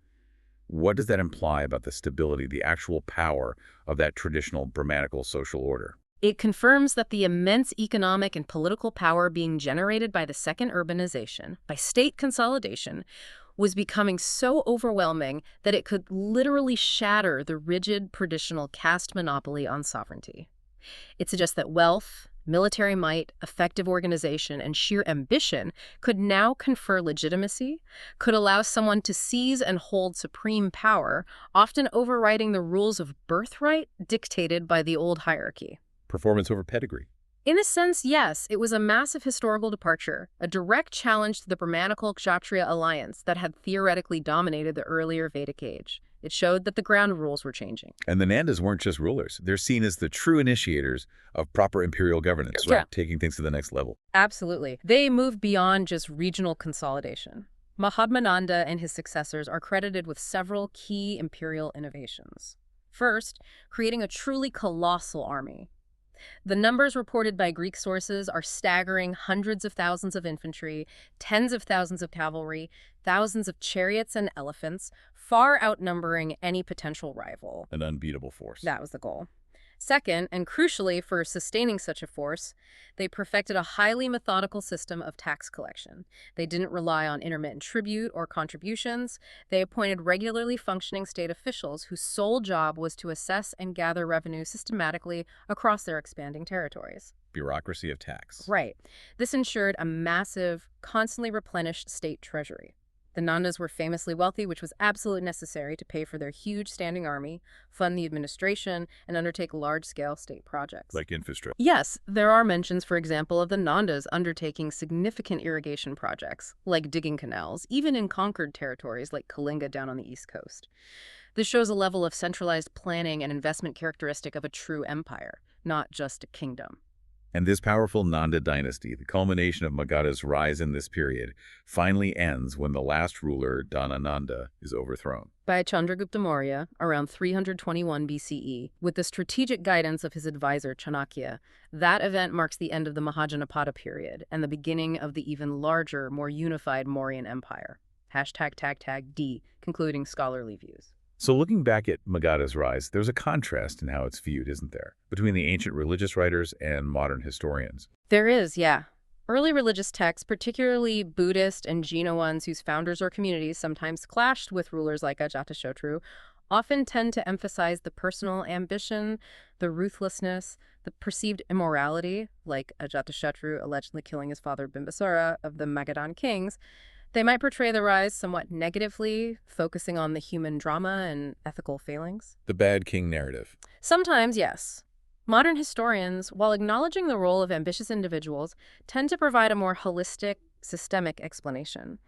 what does that imply about the stability, the actual power of that traditional Brahmanical social order? It confirms that the immense economic and political power being generated by the second urbanization, by state consolidation, was becoming so overwhelming that it could literally shatter the rigid traditional caste monopoly on sovereignty. It suggests that wealth, military might, effective organization, and sheer ambition could now confer legitimacy, could allow someone to seize and hold supreme power, often overriding the rules of birthright dictated by the old hierarchy. Performance over pedigree. In a sense, yes, it was a massive historical departure, a direct challenge to the Brahmanical Kshatriya alliance that had theoretically dominated the earlier Vedic age. It showed that the ground rules were changing. And the Nandas weren't just rulers. They're seen as the true initiators of proper imperial governance, Yeah. right? Taking things to the next level. Absolutely. They moved beyond just regional consolidation. Mahapadmananda and his successors are credited with several key imperial innovations. First, creating a truly colossal army. The numbers reported by Greek sources are staggering: hundreds of thousands of infantry, tens of thousands of cavalry, thousands of chariots and elephants, far outnumbering any potential rival. An unbeatable force. That was the goal. Second, and crucially for sustaining such a force, they perfected a highly methodical system of tax collection. They didn't rely on intermittent tribute or contributions. They appointed regularly functioning state officials whose sole job was to assess and gather revenue systematically across their expanding territories. Bureaucracy of tax. Right. This ensured a massive, constantly replenished state treasury. The Nandas were famously wealthy, which was absolutely necessary to pay for their huge standing army, fund the administration, and undertake large-scale state projects. Like infrastructure. Yes, there are mentions, for example, of the Nandas undertaking significant irrigation projects, like digging canals, even in conquered territories like Kalinga down on the east coast. This shows a level of centralized planning and investment characteristic of a true empire, not just a kingdom. And this powerful Nanda dynasty, the culmination of Magadha's rise in this period, finally ends when the last ruler, Dhanananda, is overthrown. By Chandragupta Maurya, around 321 BCE, with the strategic guidance of his advisor Chanakya, that event marks the end of the Mahajanapada period and the beginning of the even larger, more unified Mauryan Empire. #D, concluding scholarly views. So looking back at Magadha's rise, there's a contrast in how it's viewed, isn't there, between the ancient religious writers and modern historians? There is, yeah. Early religious texts, particularly Buddhist and Jaina ones whose founders or communities sometimes clashed with rulers like Ajatashatru, often tend to emphasize the personal ambition, the ruthlessness, the perceived immorality, like Ajatashatru allegedly killing his father Bimbisara of the Magadhan kings. They might portray the rise somewhat negatively, focusing on the human drama and ethical failings. The bad king narrative. Sometimes, yes. Modern historians, while acknowledging the role of ambitious individuals, tend to provide a more holistic, systemic explanation.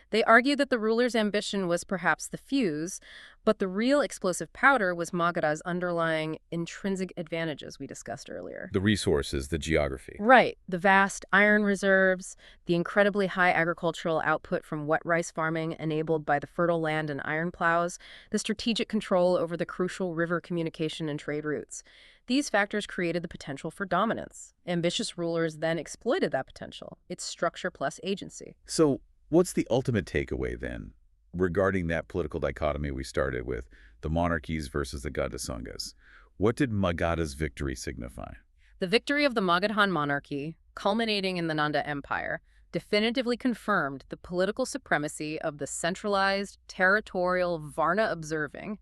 They argue that the ruler's ambition was perhaps the fuse, but the real explosive powder was Magadha's underlying intrinsic advantages we discussed earlier. The resources, the geography. Right. The vast iron reserves, the incredibly high agricultural output from wet rice farming enabled by the fertile land and iron plows, the strategic control over the crucial river communication and trade routes. These factors created the potential for dominance. Ambitious rulers then exploited that potential. It's structure plus agency. So what's the ultimate takeaway, then, regarding that political dichotomy we started with, the monarchies versus the Gadasangas? What did Magadha's victory signify? The victory of the Magadhan monarchy, culminating in the Nanda Empire, definitively confirmed the political supremacy of the centralized, territorial, Varna-observing,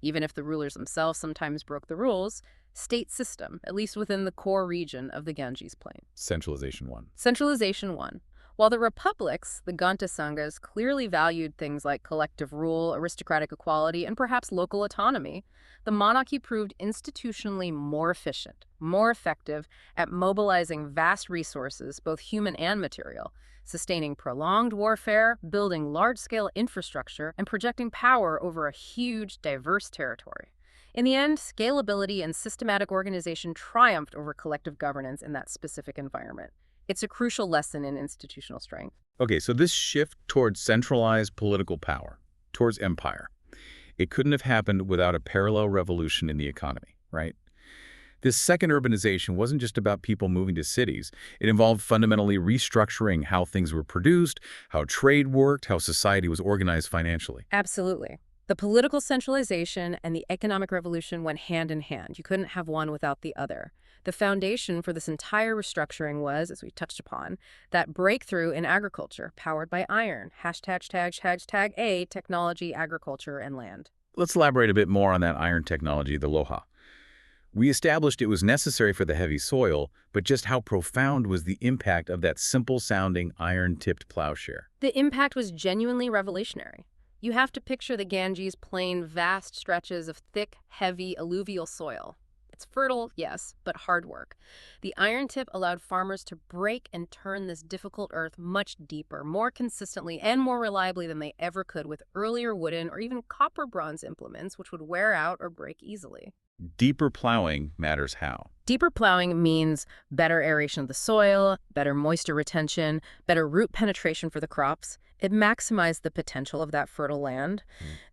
even if the rulers themselves sometimes broke the rules, state system, at least within the core region of the Ganges Plain. Centralization won. Centralization won. While the republics, the Ganta-sangas, clearly valued things like collective rule, aristocratic equality, and perhaps local autonomy, the monarchy proved institutionally more efficient, more effective at mobilizing vast resources, both human and material, sustaining prolonged warfare, building large-scale infrastructure, and projecting power over a huge, diverse territory. In the end, scalability and systematic organization triumphed over collective governance in that specific environment. It's a crucial lesson in institutional strength. Okay, so this shift towards centralized political power, towards empire, it couldn't have happened without a parallel revolution in the economy, right? This second urbanization wasn't just about people moving to cities. It involved fundamentally restructuring how things were produced, how trade worked, how society was organized financially. Absolutely. The political centralization and the economic revolution went hand in hand. You couldn't have one without the other. The foundation for this entire restructuring was, as we touched upon, that breakthrough in agriculture powered by iron. #A, technology, agriculture, and land. Let's elaborate a bit more on that iron technology, the loha. We established it was necessary for the heavy soil, but just how profound was the impact of that simple-sounding iron-tipped plowshare? The impact was genuinely revolutionary. You have to picture the Ganges Plain, vast stretches of thick, heavy, alluvial soil. It's fertile, yes, but hard work. The iron tip allowed farmers to break and turn this difficult earth much deeper, more consistently, and more reliably than they ever could with earlier wooden or even copper-bronze implements, which would wear out or break easily. Deeper plowing matters how? Deeper plowing means better aeration of the soil, better moisture retention, better root penetration for the crops. It maximized the potential of that fertile land.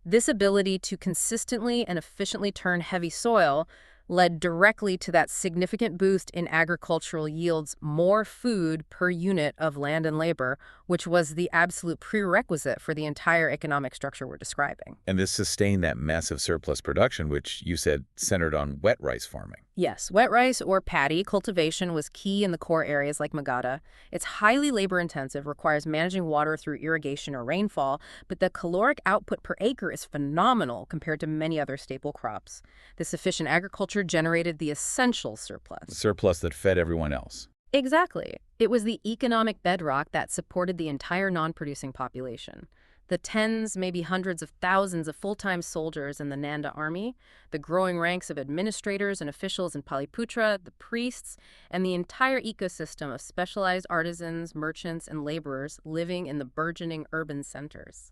This ability to consistently and efficiently turn heavy soil led directly to that significant boost in agricultural yields, more food per unit of land and labor, which was the absolute prerequisite for the entire economic structure we're describing. And this sustained that massive surplus production, which you said centered on wet rice farming. Yes, wet rice or paddy cultivation was key in the core areas like Magadha. It's highly labor-intensive, requires managing water through irrigation or rainfall, but the caloric output per acre is phenomenal compared to many other staple crops. This efficient agriculture generated the essential The surplus. surplus that fed everyone else. Exactly. It was the economic bedrock that supported the entire non-producing population. The tens, maybe hundreds of thousands of full-time soldiers in the Nanda army, the growing ranks of administrators and officials in Paliputra, the priests, and the entire ecosystem of specialized artisans, merchants, and laborers living in the burgeoning urban centers.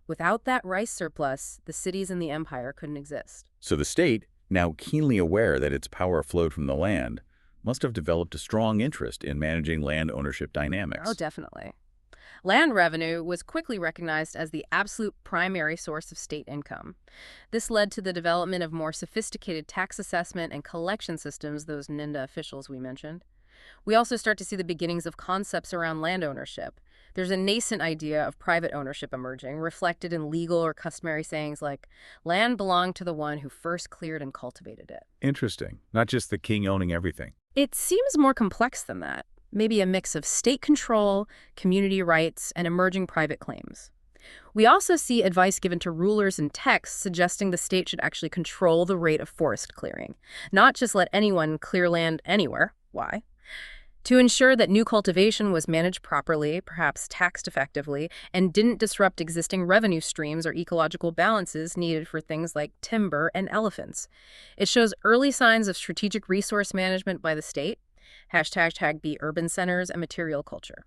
Without that rice surplus, the cities in the empire couldn't exist. So the state, now keenly aware that its power flowed from the land, must have developed a strong interest in managing land ownership Oh, dynamics. definitely. Land revenue was quickly recognized as the absolute primary source of state income. This led to the development of more sophisticated tax assessment and collection systems, those Ninda officials we mentioned. We also start to see the beginnings of concepts around land ownership. There's a nascent idea of private ownership emerging, reflected in legal or customary sayings like, land belonged to the one who first cleared and cultivated it. Interesting. Not just the king owning everything. It seems more complex than that. Maybe a mix of state control, community rights, and emerging private claims. We also see advice given to rulers in texts suggesting the state should actually control the rate of forest clearing, not just let anyone clear land anywhere. Why? To ensure that new cultivation was managed properly, perhaps taxed effectively, and didn't disrupt existing revenue streams or ecological balances needed for things like timber and elephants. It shows early signs of strategic resource management by the state, #B urban centers and material culture.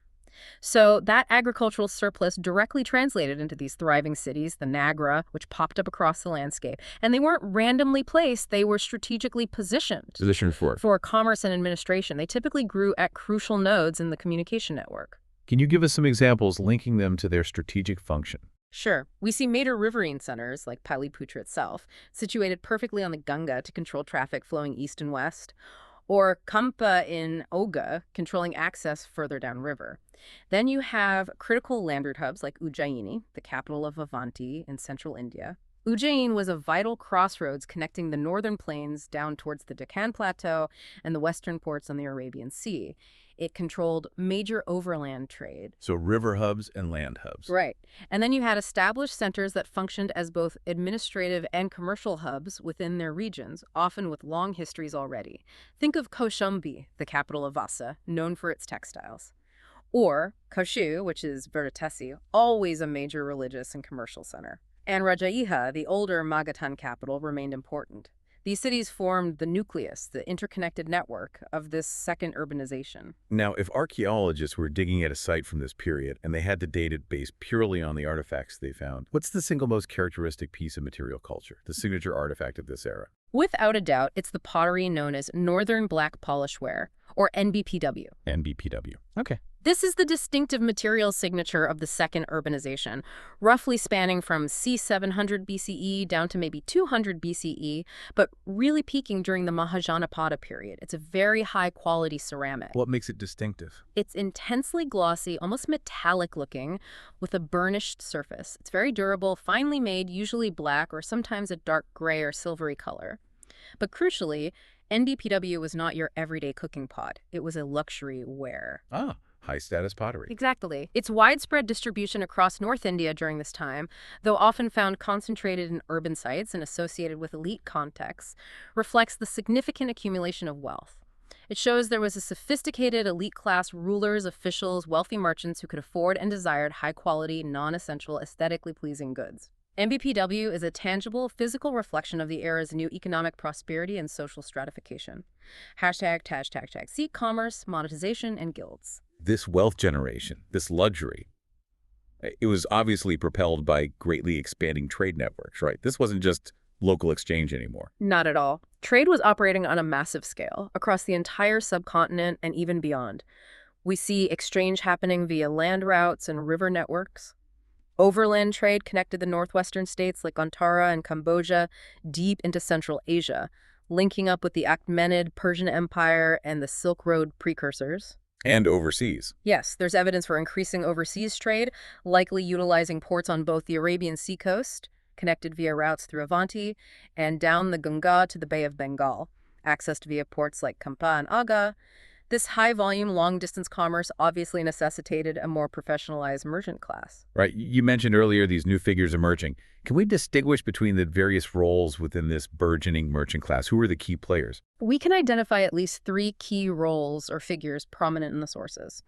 So that agricultural surplus directly translated into these thriving cities, the Nagra, which popped up across the landscape. And they weren't randomly placed, they were strategically positioned Position 4. for commerce and administration. They typically grew at crucial nodes in the communication network. Can you give us some examples linking them to their strategic function? Sure, we see major riverine centers, like Paliputra itself, situated perfectly on the Ganga to control traffic flowing east and west, or Kampa in Oga, controlling access further downriver. Then you have critical land route hubs like Ujjaini, the capital of Avanti in central India. Ujjain was a vital crossroads connecting the northern plains down towards the Deccan Plateau and the western ports on the Arabian Sea. It controlled major overland trade. So river hubs and land hubs. Right. And then you had established centers that functioned as both administrative and commercial hubs within their regions, often with long histories already. Think of Kaushambi, the capital of Vasa, known for its textiles. Or Kaushu, which is Varatasi, always a major religious and commercial center. And Rajaiha, the older Magadhan capital, remained important. These cities formed the nucleus, the interconnected network of this second urbanization. Now, if archaeologists were digging at a site from this period and they had to date it based purely on the artifacts they found, what's the single most characteristic piece of material culture, the signature artifact of this era? Without a doubt, it's the pottery known as Northern Black Polish Ware, or NBPW. NBPW. Okay. This is the distinctive material signature of the second urbanization, roughly spanning from c. 700 BCE down to maybe 200 BCE, but really peaking during the Mahajanapada period. It's a very high-quality ceramic. What makes it distinctive? It's intensely glossy, almost metallic looking, with a burnished surface. It's very durable, finely made, usually black or sometimes a dark gray or silvery color. But crucially, NBPW was not your everyday cooking pot. It was a luxury ware. Ah, high-status pottery. Exactly. Its widespread distribution across North India during this time, though often found concentrated in urban sites and associated with elite contexts, reflects the significant accumulation of wealth. It shows there was a sophisticated elite class rulers, officials, wealthy merchants who could afford and desired high-quality, non-essential, aesthetically pleasing goods. NBPW is a tangible, physical reflection of the era's new economic prosperity and social stratification. ###. Commerce, monetization, and guilds. This wealth generation, this luxury, it was obviously propelled by greatly expanding trade networks, right? This wasn't just local exchange anymore. Not at all. Trade was operating on a massive scale, across the entire subcontinent and even beyond. We see exchange happening via land routes and river networks. Overland trade connected the northwestern states like Gantara and Cambodia deep into Central Asia, linking up with the Achaemenid Persian Empire and the Silk Road precursors. And overseas. Yes, there's evidence for increasing overseas trade, likely utilizing ports on both the Arabian Sea coast, connected via routes through Avanti, and down the Ganga to the Bay of Bengal. accessed via ports like Kampa and Aga. This high-volume, long-distance commerce obviously necessitated a more professionalized merchant class. Right. You mentioned earlier these new figures emerging. Can we distinguish between the various roles within this burgeoning merchant class? Who are the key players? We can identify at least three key roles or figures prominent in the sources.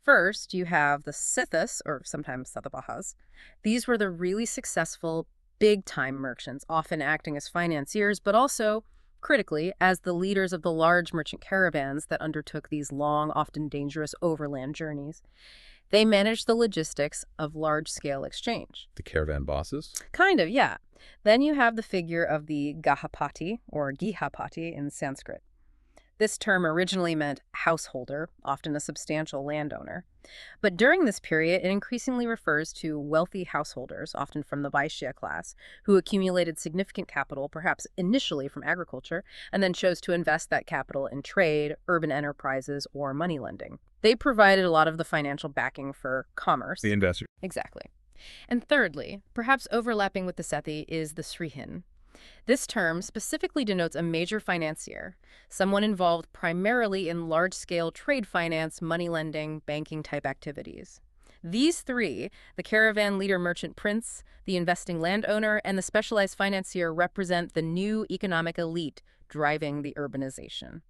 First, you have the Sithis, or sometimes Satabahas. These were the really successful, big-time merchants, often acting as financiers, but also, critically, as the leaders of the large merchant caravans that undertook these long, often dangerous overland journeys. They managed the logistics of large-scale exchange. The caravan bosses? Kind of, yeah. Then you have the figure of the Gahapati, or Gihapati in Sanskrit. This term originally meant householder, often a substantial landowner. But during this period, it increasingly refers to wealthy householders, often from the Vaishya class, who accumulated significant capital, perhaps initially from agriculture, and then chose to invest that capital in trade, urban enterprises, or money lending. They provided a lot of the financial backing for commerce. The investor. Exactly. And thirdly, perhaps overlapping with the Sethi, is the Srihin. This term specifically denotes a major financier, someone involved primarily in large-scale trade finance, money lending, banking-type activities. These three, the caravan leader merchant prince, the investing landowner, and the specialized financier, represent the new economic elite driving the urbanization.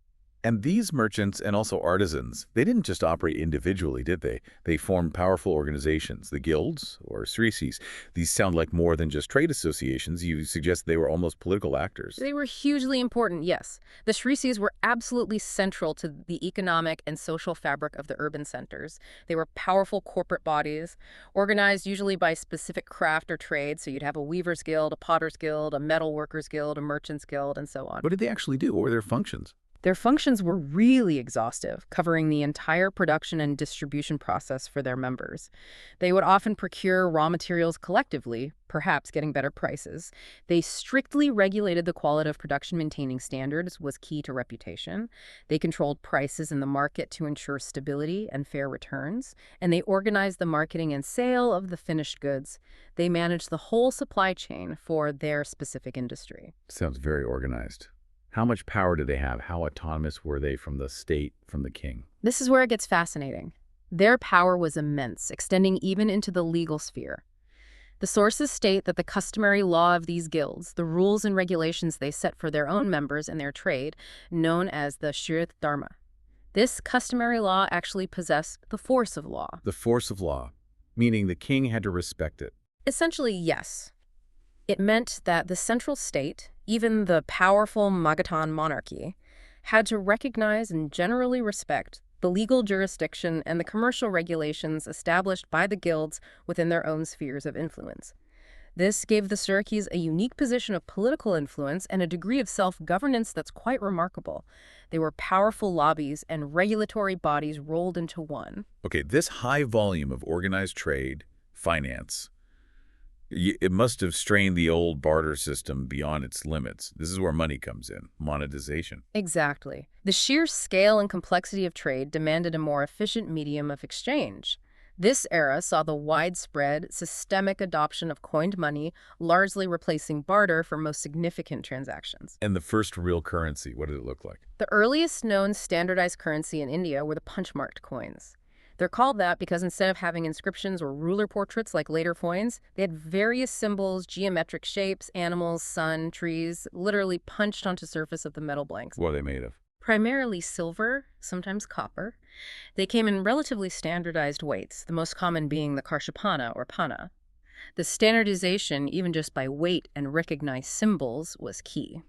And these merchants and also artisans, they didn't just operate individually, did they? They formed powerful organizations, the guilds or srisis. These sound like more than just trade associations. You suggest they were almost political actors. They were hugely important, yes. The srisis were absolutely central to the economic and social fabric of the urban centers. They were powerful corporate bodies, organized usually by specific craft or trade. So you'd have a weaver's guild, a potter's guild, a metal workers guild, a merchant's guild, and so on. What did they actually do? What were their functions? Their functions were really exhaustive, covering the entire production and distribution process for their members. They would often procure raw materials collectively, perhaps getting better prices. They strictly regulated the quality of production. Maintaining standards was key to reputation. They controlled prices in the market to ensure stability and fair returns. And they organized the marketing and sale of the finished goods. They managed the whole supply chain for their specific industry. Sounds very organized. How much power did they have? How autonomous were they from the state, from the king? This is where it gets fascinating. Their power was immense, extending even into the legal sphere. The sources state that the customary law of these guilds, the rules and regulations they set for their own members and their trade, known as the Shrit Dharma. This customary law actually possessed the force of law. The force of law, meaning the king had to respect it. Essentially, yes. It meant that the central state, even the powerful Magadhan monarchy, had to recognize and generally respect the legal jurisdiction and the commercial regulations established by the guilds within their own spheres of influence. This gave the Sirikis a unique position of political influence and a degree of self-governance that's quite remarkable. They were powerful lobbies and regulatory bodies rolled into one. Okay, this high volume of organized trade, finance, it must have strained the old barter system beyond its limits. This is where money comes in, monetization. Exactly. The sheer scale and complexity of trade demanded a more efficient medium of exchange. This era saw the widespread, systemic adoption of coined money, largely replacing barter for most significant transactions. And the first real currency, what did it look like? The earliest known standardized currency in India were the punch-marked coins. They're called that because instead of having inscriptions or ruler portraits like later coins, they had various symbols, geometric shapes, animals, sun, trees, literally punched onto the surface of the metal blanks. What are they made of? Primarily silver, sometimes copper. They came in relatively standardized weights, the most common being the karshapana or pana. The standardization, even just by weight and recognized symbols, was key.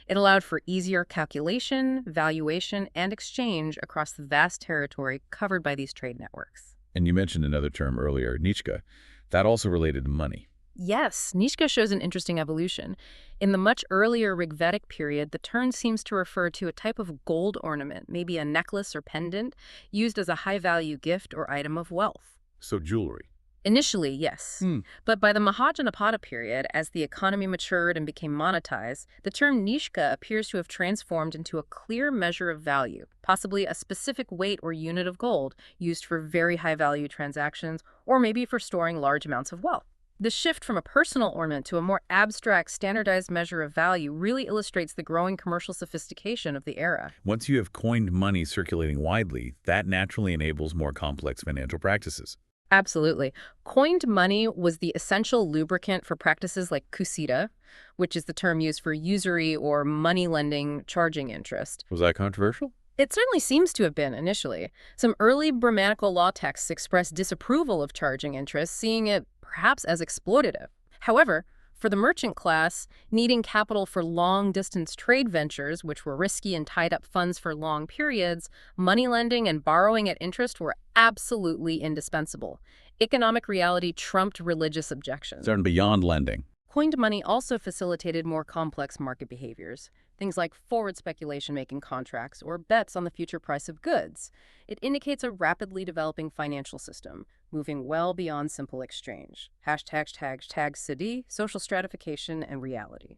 It allowed for easier calculation, valuation, and exchange across the vast territory covered by these trade networks. And you mentioned another term earlier, nichka. That also related to money. Yes, nichka shows an interesting evolution. In the much earlier Rigvedic period, the term seems to refer to a type of gold ornament, maybe a necklace or pendant, used as a high-value gift or item of wealth. So jewelry. Initially, yes. But by the Mahajanapada period, as the economy matured and became monetized, the term nishka appears to have transformed into a clear measure of value, possibly a specific weight or unit of gold used for very high-value transactions or maybe for storing large amounts of wealth. The shift from a personal ornament to a more abstract, standardized measure of value really illustrates the growing commercial sophistication of the era. Once you have coined money circulating widely, that naturally enables more complex financial practices. Absolutely. Coined money was the essential lubricant for practices like kusita, which is the term used for usury or money lending charging interest. Was that controversial? It certainly seems to have been initially. Some early Brahmanical law texts expressed disapproval of charging interest, seeing it perhaps as exploitative. However, for the merchant class, needing capital for long-distance trade ventures, which were risky and tied up funds for long periods, money lending and borrowing at interest were absolutely indispensable. Economic reality trumped religious objections. Starting beyond lending. Coined money also facilitated more complex market behaviors, things like forward speculation making contracts or bets on the future price of goods. It indicates a rapidly developing financial system, moving well beyond simple exchange. Hashtag city, social stratification, and reality.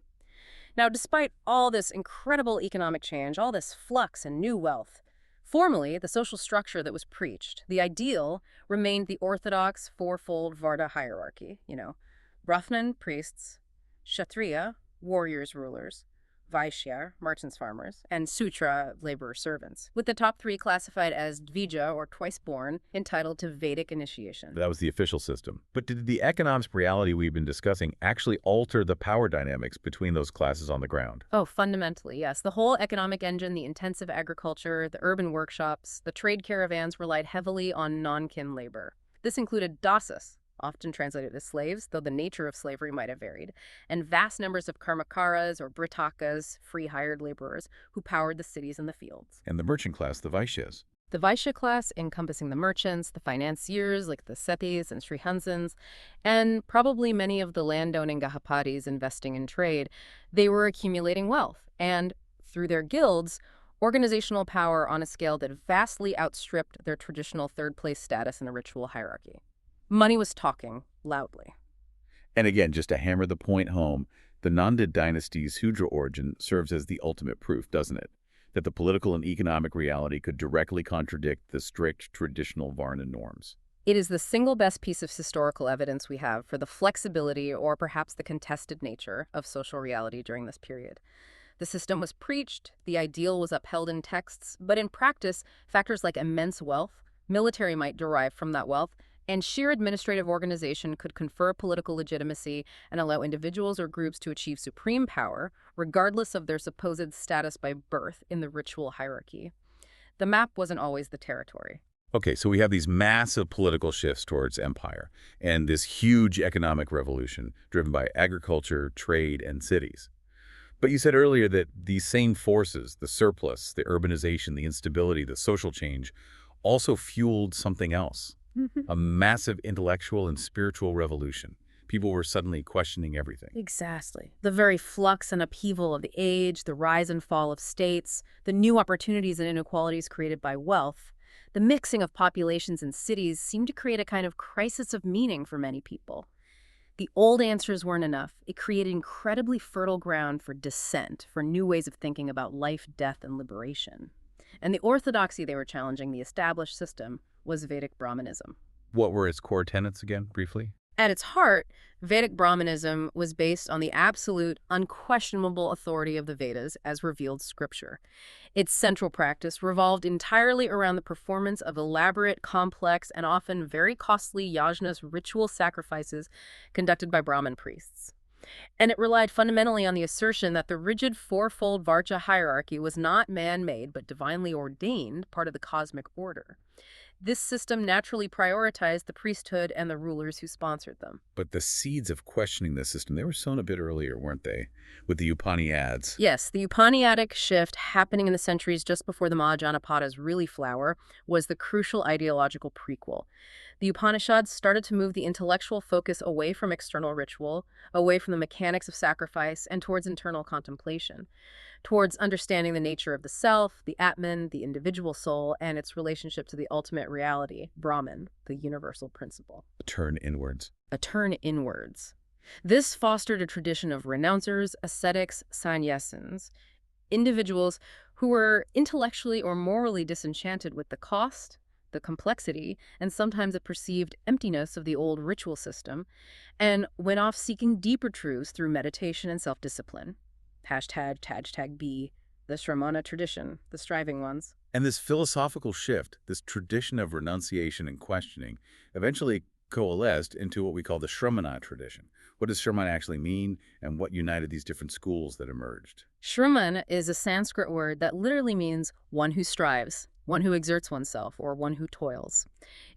Now, despite all this incredible economic change, all this flux and new wealth, formally, the social structure that was preached, the ideal, remained the orthodox fourfold Varna hierarchy, Brahman, priests; Kshatriya, warriors, rulers; Vaishya, merchants, farmers; and Sutra, laborer, servants, with the top three classified as Dvija, or twice-born, entitled to Vedic initiation. That was the official system. But did the economic reality we've been discussing actually alter the power dynamics between those classes on the ground? Oh, fundamentally, yes. The whole economic engine, the intensive agriculture, the urban workshops, the trade caravans relied heavily on non-kin labor. This included dasas, often translated as slaves, though the nature of slavery might have varied, and vast numbers of karmakaras or britakas, free hired laborers, who powered the cities and the fields. And the merchant class, the Vaishyas. The Vaishya class, encompassing the merchants, the financiers like the Sethis and Srihansans, and probably many of the landowning Gahapatis investing in trade, they were accumulating wealth and, through their guilds, organizational power on a scale that vastly outstripped their traditional third-place status in the ritual hierarchy. Money was talking loudly. And again, just to hammer the point home, the Nanda dynasty's Hudra origin serves as the ultimate proof, doesn't it? That the political and economic reality could directly contradict the strict traditional Varna norms. It is the single best piece of historical evidence we have for the flexibility or perhaps the contested nature of social reality during this period. The system was preached, the ideal was upheld in texts, but in practice, factors like immense wealth, military might derive from that wealth, and sheer administrative organization could confer political legitimacy and allow individuals or groups to achieve supreme power, regardless of their supposed status by birth in the ritual hierarchy. The map wasn't always the territory. Okay, so we have these massive political shifts towards empire and this huge economic revolution driven by agriculture, trade, and cities. But you said earlier that these same forces, the surplus, the urbanization, the instability, the social change, also fueled something else. A massive intellectual and spiritual revolution. People were suddenly questioning everything. Exactly. The very flux and upheaval of the age, the rise and fall of states, the new opportunities and inequalities created by wealth, the mixing of populations and cities seemed to create a kind of crisis of meaning for many people. The old answers weren't enough. It created incredibly fertile ground for dissent, for new ways of thinking about life, death, and liberation. And the orthodoxy they were challenging, the established system, was Vedic Brahmanism. What were its core tenets again, briefly? At its heart, Vedic Brahmanism was based on the absolute, unquestionable authority of the Vedas as revealed scripture. Its central practice revolved entirely around the performance of elaborate, complex, and often very costly yajnas, ritual sacrifices conducted by Brahmin priests. And it relied fundamentally on the assertion that the rigid fourfold Varcha hierarchy was not man-made but divinely ordained, part of the cosmic order. This system naturally prioritized the priesthood and the rulers who sponsored them. But the seeds of questioning this system, they were sown a bit earlier, weren't they? With the Upanishads. Yes, the Upanishadic shift happening in the centuries just before the Mahajanapadas really flower was the crucial ideological prequel. The Upanishads started to move the intellectual focus away from external ritual, away from the mechanics of sacrifice, and towards internal contemplation, towards understanding the nature of the self, the Atman, the individual soul, and its relationship to the ultimate reality, Brahman, the universal principle. A turn inwards. A turn inwards. This fostered a tradition of renouncers, ascetics, sannyasins, individuals who were intellectually or morally disenchanted with the cost, the complexity and sometimes a perceived emptiness of the old ritual system, and went off seeking deeper truths through meditation and self-discipline. Hashtag B, the Shramana tradition, the striving ones. And this philosophical shift, this tradition of renunciation and questioning, eventually coalesced into what we call the Shramana tradition. What does Shramana actually mean, and what united these different schools that emerged? Shraman is a Sanskrit word that literally means one who strives, one who exerts oneself, or one who toils.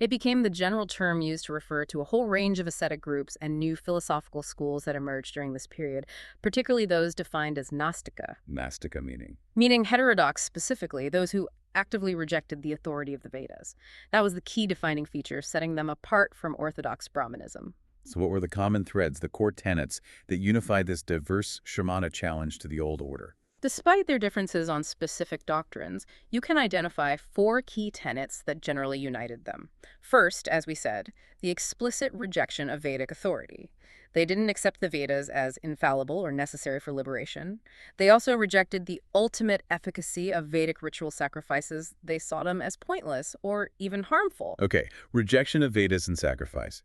It became the general term used to refer to a whole range of ascetic groups and new philosophical schools that emerged during this period, particularly those defined as Nastika. Nastika meaning? Meaning heterodox specifically, those who actively rejected the authority of the Vedas. That was the key defining feature, setting them apart from orthodox Brahmanism. So what were the common threads, the core tenets that unified this diverse Shramana challenge to the old order? Despite their differences on specific doctrines, you can identify 4 key tenets that generally united them. First, as we said, the explicit rejection of Vedic authority. They didn't accept the Vedas as infallible or necessary for liberation. They also rejected the ultimate efficacy of Vedic ritual sacrifices. They saw them as pointless or even harmful. Okay, rejection of Vedas and sacrifice.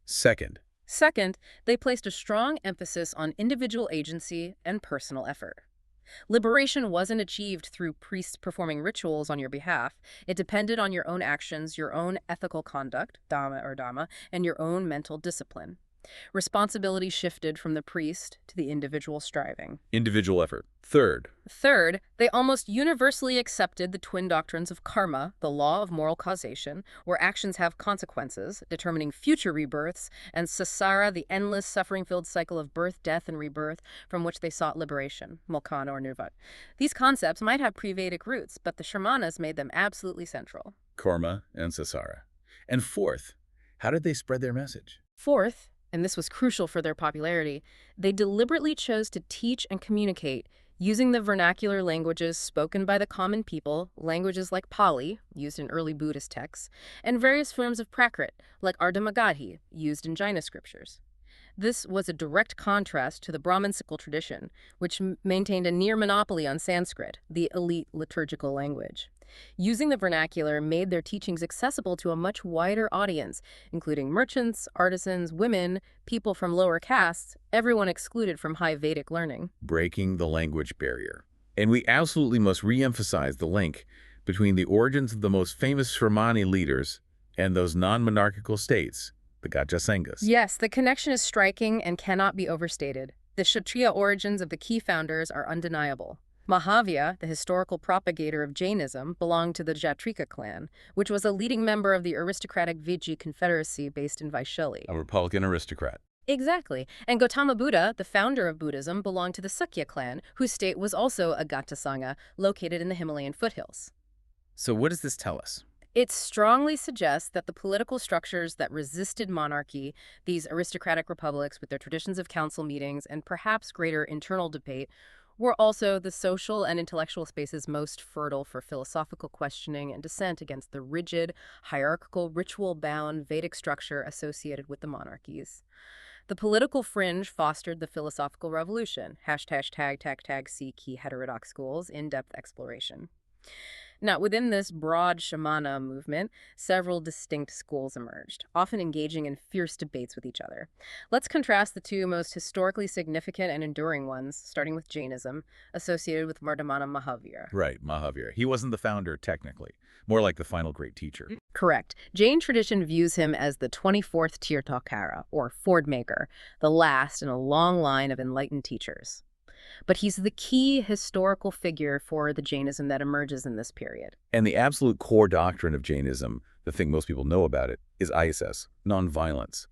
Second, they placed a strong emphasis on individual agency and personal effort. Liberation wasn't achieved through priests performing rituals on your behalf. It depended on your own actions, your own ethical conduct, dhamma, and your own mental discipline. Responsibility shifted from the priest to the individual striving. Individual effort. Third, they almost universally accepted the twin doctrines of karma, the law of moral causation, where actions have consequences, determining future rebirths, and samsara, the endless suffering-filled cycle of birth, death, and rebirth, from which they sought liberation, moksha or nirvana. These concepts might have pre-Vedic roots, but the Shramanas made them absolutely central. Karma and samsara. And fourth, how did they spread their message? Fourth, and this was crucial for their popularity, they deliberately chose to teach and communicate using the vernacular languages spoken by the common people, languages like Pali, used in early Buddhist texts, and various forms of Prakrit, like Ardha Magadhi, used in Jaina scriptures. This was a direct contrast to the Brahmanical tradition, which maintained a near monopoly on Sanskrit, the elite liturgical language. Using the vernacular made their teachings accessible to a much wider audience, including merchants, artisans, women, people from lower castes, everyone excluded from high Vedic learning. Breaking the language barrier. And we absolutely must re-emphasize the link between the origins of the most famous Shramani leaders and those non-monarchical states, the Gajasengas. Yes, the connection is striking and cannot be overstated. The Kshatriya origins of the key founders are undeniable. Mahavira, the historical propagator of Jainism, belonged to the Kshatriya clan, which was a leading member of the aristocratic Vijay confederacy based in Vaishali. A Republican aristocrat. Exactly. And Gautama Buddha, the founder of Buddhism, belonged to the Sakya clan, whose state was also a Gata Sangha, located in the Himalayan foothills. So what does this tell us? It strongly suggests that the political structures that resisted monarchy, these aristocratic republics with their traditions of council meetings and perhaps greater internal debate, were also the social and intellectual spaces most fertile for philosophical questioning and dissent against the rigid, hierarchical, ritual-bound Vedic structure associated with the monarchies. The political fringe fostered the philosophical revolution, #tag see key heterodox schools, in-depth exploration. Now, within this broad Shramana movement, several distinct schools emerged, often engaging in fierce debates with each other. Let's contrast the 2 most historically significant and enduring ones, starting with Jainism, associated with Vardhamana Mahavira. Right, Mahavira. He wasn't the founder, technically. More like the final great teacher. Correct. Jain tradition views him as the 24th Tirthakara, or Ford Maker, the last in a long line of enlightened teachers. But he's the key historical figure for the Jainism that emerges in this period. And the absolute core doctrine of Jainism, the thing most people know about it, is ISS, nonviolence.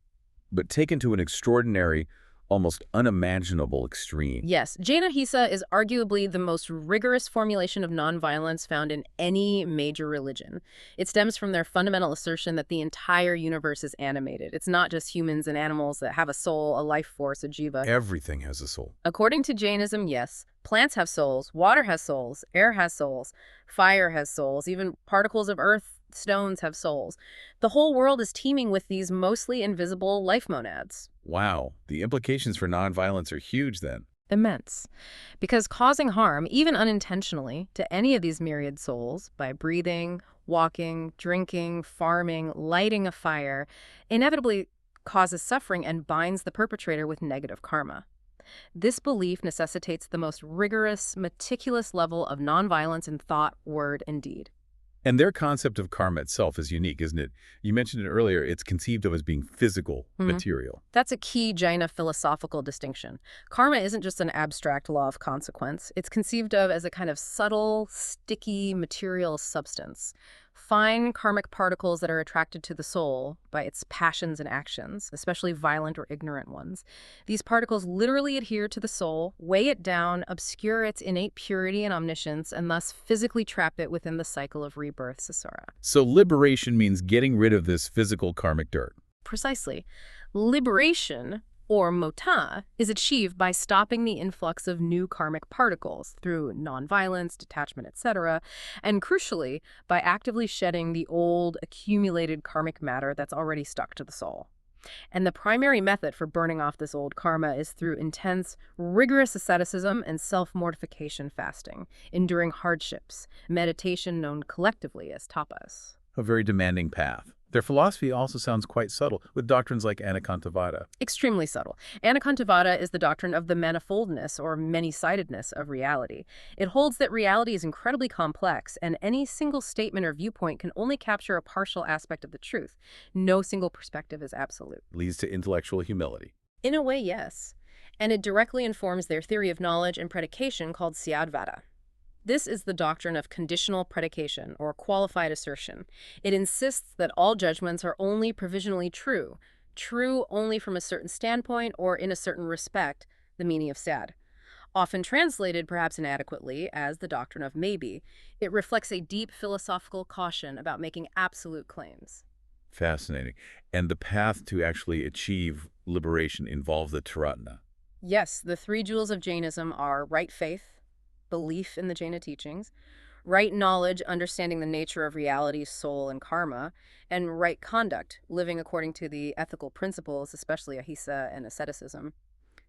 But taken to an extraordinary, almost unimaginable extreme. Yes, Jaina Hisa is arguably the most rigorous formulation of nonviolence found in any major religion. It stems from their fundamental assertion that the entire universe is animated. It's not just humans and animals that have a soul, a life force, a jiva. Everything has a soul. According to Jainism, yes, plants have souls, water has souls, air has souls, fire has souls, even particles of earth, stones have souls. The whole world is teeming with these mostly invisible life monads. Wow, the implications for nonviolence are huge then. Immense. Because causing harm, even unintentionally, to any of these myriad souls by breathing, walking, drinking, farming, lighting a fire, inevitably causes suffering and binds the perpetrator with negative karma. This belief necessitates the most rigorous, meticulous level of nonviolence in thought, word, and deed. And their concept of karma itself is unique, isn't it? You mentioned it earlier. It's conceived of as being physical, material. That's a key Jaina philosophical distinction. Karma isn't just an abstract law of consequence. It's conceived of as a kind of subtle, sticky, material substance. Fine karmic particles that are attracted to the soul by its passions and actions, especially violent or ignorant ones. These particles literally adhere to the soul, weigh it down, obscure its innate purity and omniscience, and thus physically trap it within the cycle of rebirth, Sasara. So liberation means getting rid of this physical karmic dirt. Precisely. Liberation, or mota, is achieved by stopping the influx of new karmic particles through nonviolence, detachment, etc., and crucially, by actively shedding the old, accumulated karmic matter that's already stuck to the soul. And the primary method for burning off this old karma is through intense, rigorous asceticism and self-mortification fasting, enduring hardships, meditation known collectively as tapas. A very demanding path. Their philosophy also sounds quite subtle, with doctrines like Anekantavada. Extremely subtle. Anekantavada is the doctrine of the manifoldness or many-sidedness of reality. It holds that reality is incredibly complex, and any single statement or viewpoint can only capture a partial aspect of the truth. No single perspective is absolute. Leads to intellectual humility. In a way, yes. And it directly informs their theory of knowledge and predication called Syadvada. This is the doctrine of conditional predication, or qualified assertion. It insists that all judgments are only provisionally true, true only from a certain standpoint or in a certain respect, the meaning of sad. Often translated, perhaps inadequately, as the doctrine of maybe, it reflects a deep philosophical caution about making absolute claims. Fascinating. And the path to actually achieve liberation involves the Taratna. Yes, the three jewels of Jainism are right faith, belief in the Jaina teachings, right knowledge, understanding the nature of reality, soul, and karma, and right conduct, living according to the ethical principles, especially ahimsa and asceticism.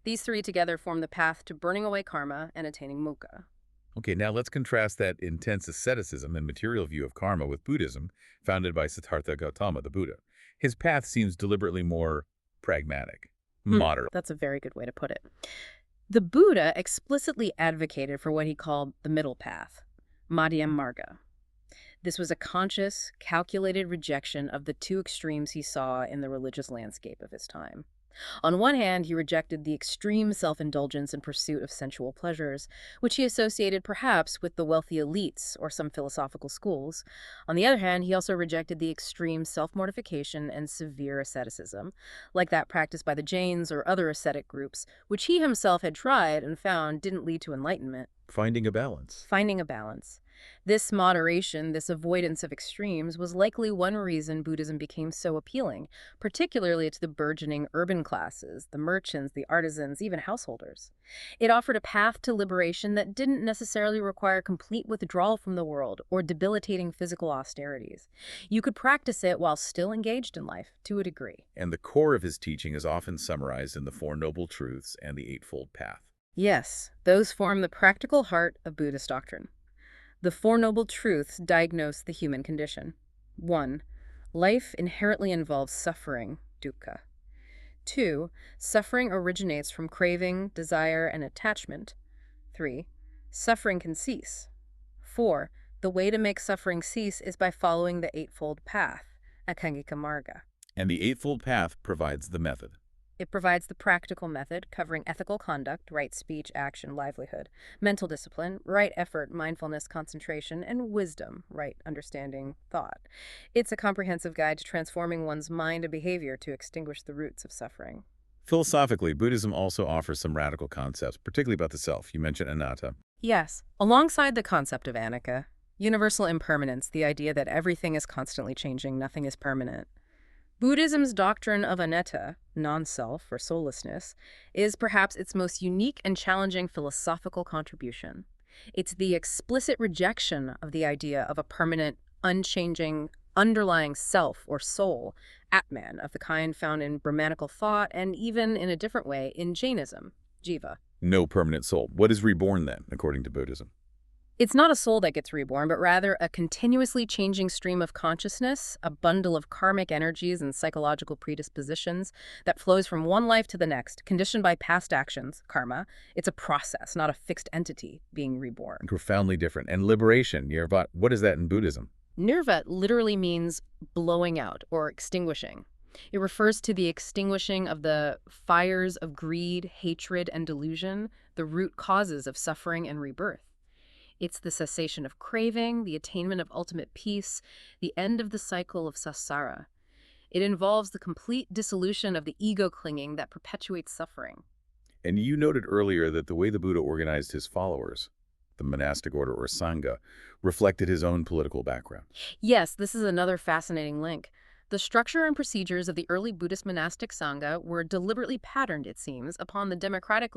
These three together form the path to burning away karma and attaining moksha. Okay, now let's contrast that intense asceticism and material view of karma with Buddhism, founded by Siddhartha Gautama, the Buddha. His path seems deliberately more pragmatic, moderate. That's a very good way to put it. The Buddha explicitly advocated for what he called the middle path, Madhyam Marga. This was a conscious, calculated rejection of the two extremes he saw in the religious landscape of his time. On one hand, he rejected the extreme self-indulgence and pursuit of sensual pleasures, which he associated perhaps with the wealthy elites or some philosophical schools. On the other hand, he also rejected the extreme self-mortification and severe asceticism, like that practiced by the Jains or other ascetic groups, which he himself had tried and found didn't lead to enlightenment. Finding a balance. Finding a balance. This moderation, this avoidance of extremes, was likely one reason Buddhism became so appealing, particularly to the burgeoning urban classes, the merchants, the artisans, even householders. It offered a path to liberation that didn't necessarily require complete withdrawal from the world or debilitating physical austerities. You could practice it while still engaged in life, to a degree. And the core of his teaching is often summarized in the Four Noble Truths and the Eightfold Path. Yes, those form the practical heart of Buddhist doctrine. The Four Noble Truths diagnose the human condition. 1. Life inherently involves suffering, dukkha. 2. Suffering originates from craving, desire, and attachment. 3. Suffering can cease. 4. The way to make suffering cease is by following the Eightfold Path, Akangika Marga. And the Eightfold Path provides the method. It provides the practical method covering ethical conduct, right speech, action, livelihood, mental discipline, right effort, mindfulness, concentration, and wisdom, right understanding, thought. It's a comprehensive guide to transforming one's mind and behavior to extinguish the roots of suffering. Philosophically, Buddhism also offers some radical concepts, particularly about the self. You mentioned anatta. Yes. Alongside the concept of anicca, universal impermanence, the idea that everything is constantly changing, nothing is permanent. Buddhism's doctrine of anatta, non-self or soullessness, is perhaps its most unique and challenging philosophical contribution. It's the explicit rejection of the idea of a permanent, unchanging, underlying self or soul, Atman, of the kind found in Brahmanical thought and even in a different way in Jainism. jiva. No permanent soul. What is reborn then, according to Buddhism? It's not a soul that gets reborn, but rather a continuously changing stream of consciousness, a bundle of karmic energies and psychological predispositions that flows from one life to the next, conditioned by past actions, karma. It's a process, not a fixed entity being reborn. Profoundly different. And liberation, Yervat, what is that in Buddhism? Nirvat literally means blowing out or extinguishing. It refers to the extinguishing of the fires of greed, hatred, and delusion, the root causes of suffering and rebirth. It's the cessation of craving, the attainment of ultimate peace, the end of the cycle of samsara. It involves the complete dissolution of the ego clinging that perpetuates suffering. And you noted earlier that the way the Buddha organized his followers, the monastic order or sangha, reflected his own political background. Yes, this is another fascinating link. The structure and procedures of the early Buddhist monastic sangha were deliberately patterned, it seems, upon the democratic,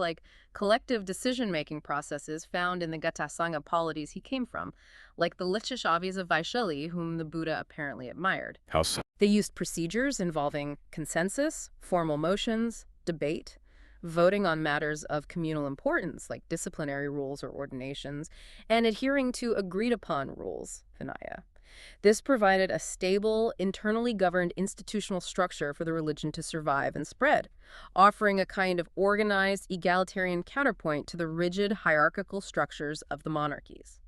collective decision-making processes found in the Gata Sangha polities he came from, like the Lichashavis of Vaishali, whom the Buddha apparently admired. How so? They used procedures involving consensus, formal motions, debate, voting on matters of communal importance, like disciplinary rules or ordinations, and adhering to agreed-upon rules, Vinaya. This provided a stable, internally governed institutional structure for the religion to survive and spread, offering a kind of organized, egalitarian counterpoint to the rigid, hierarchical structures of the monarchies.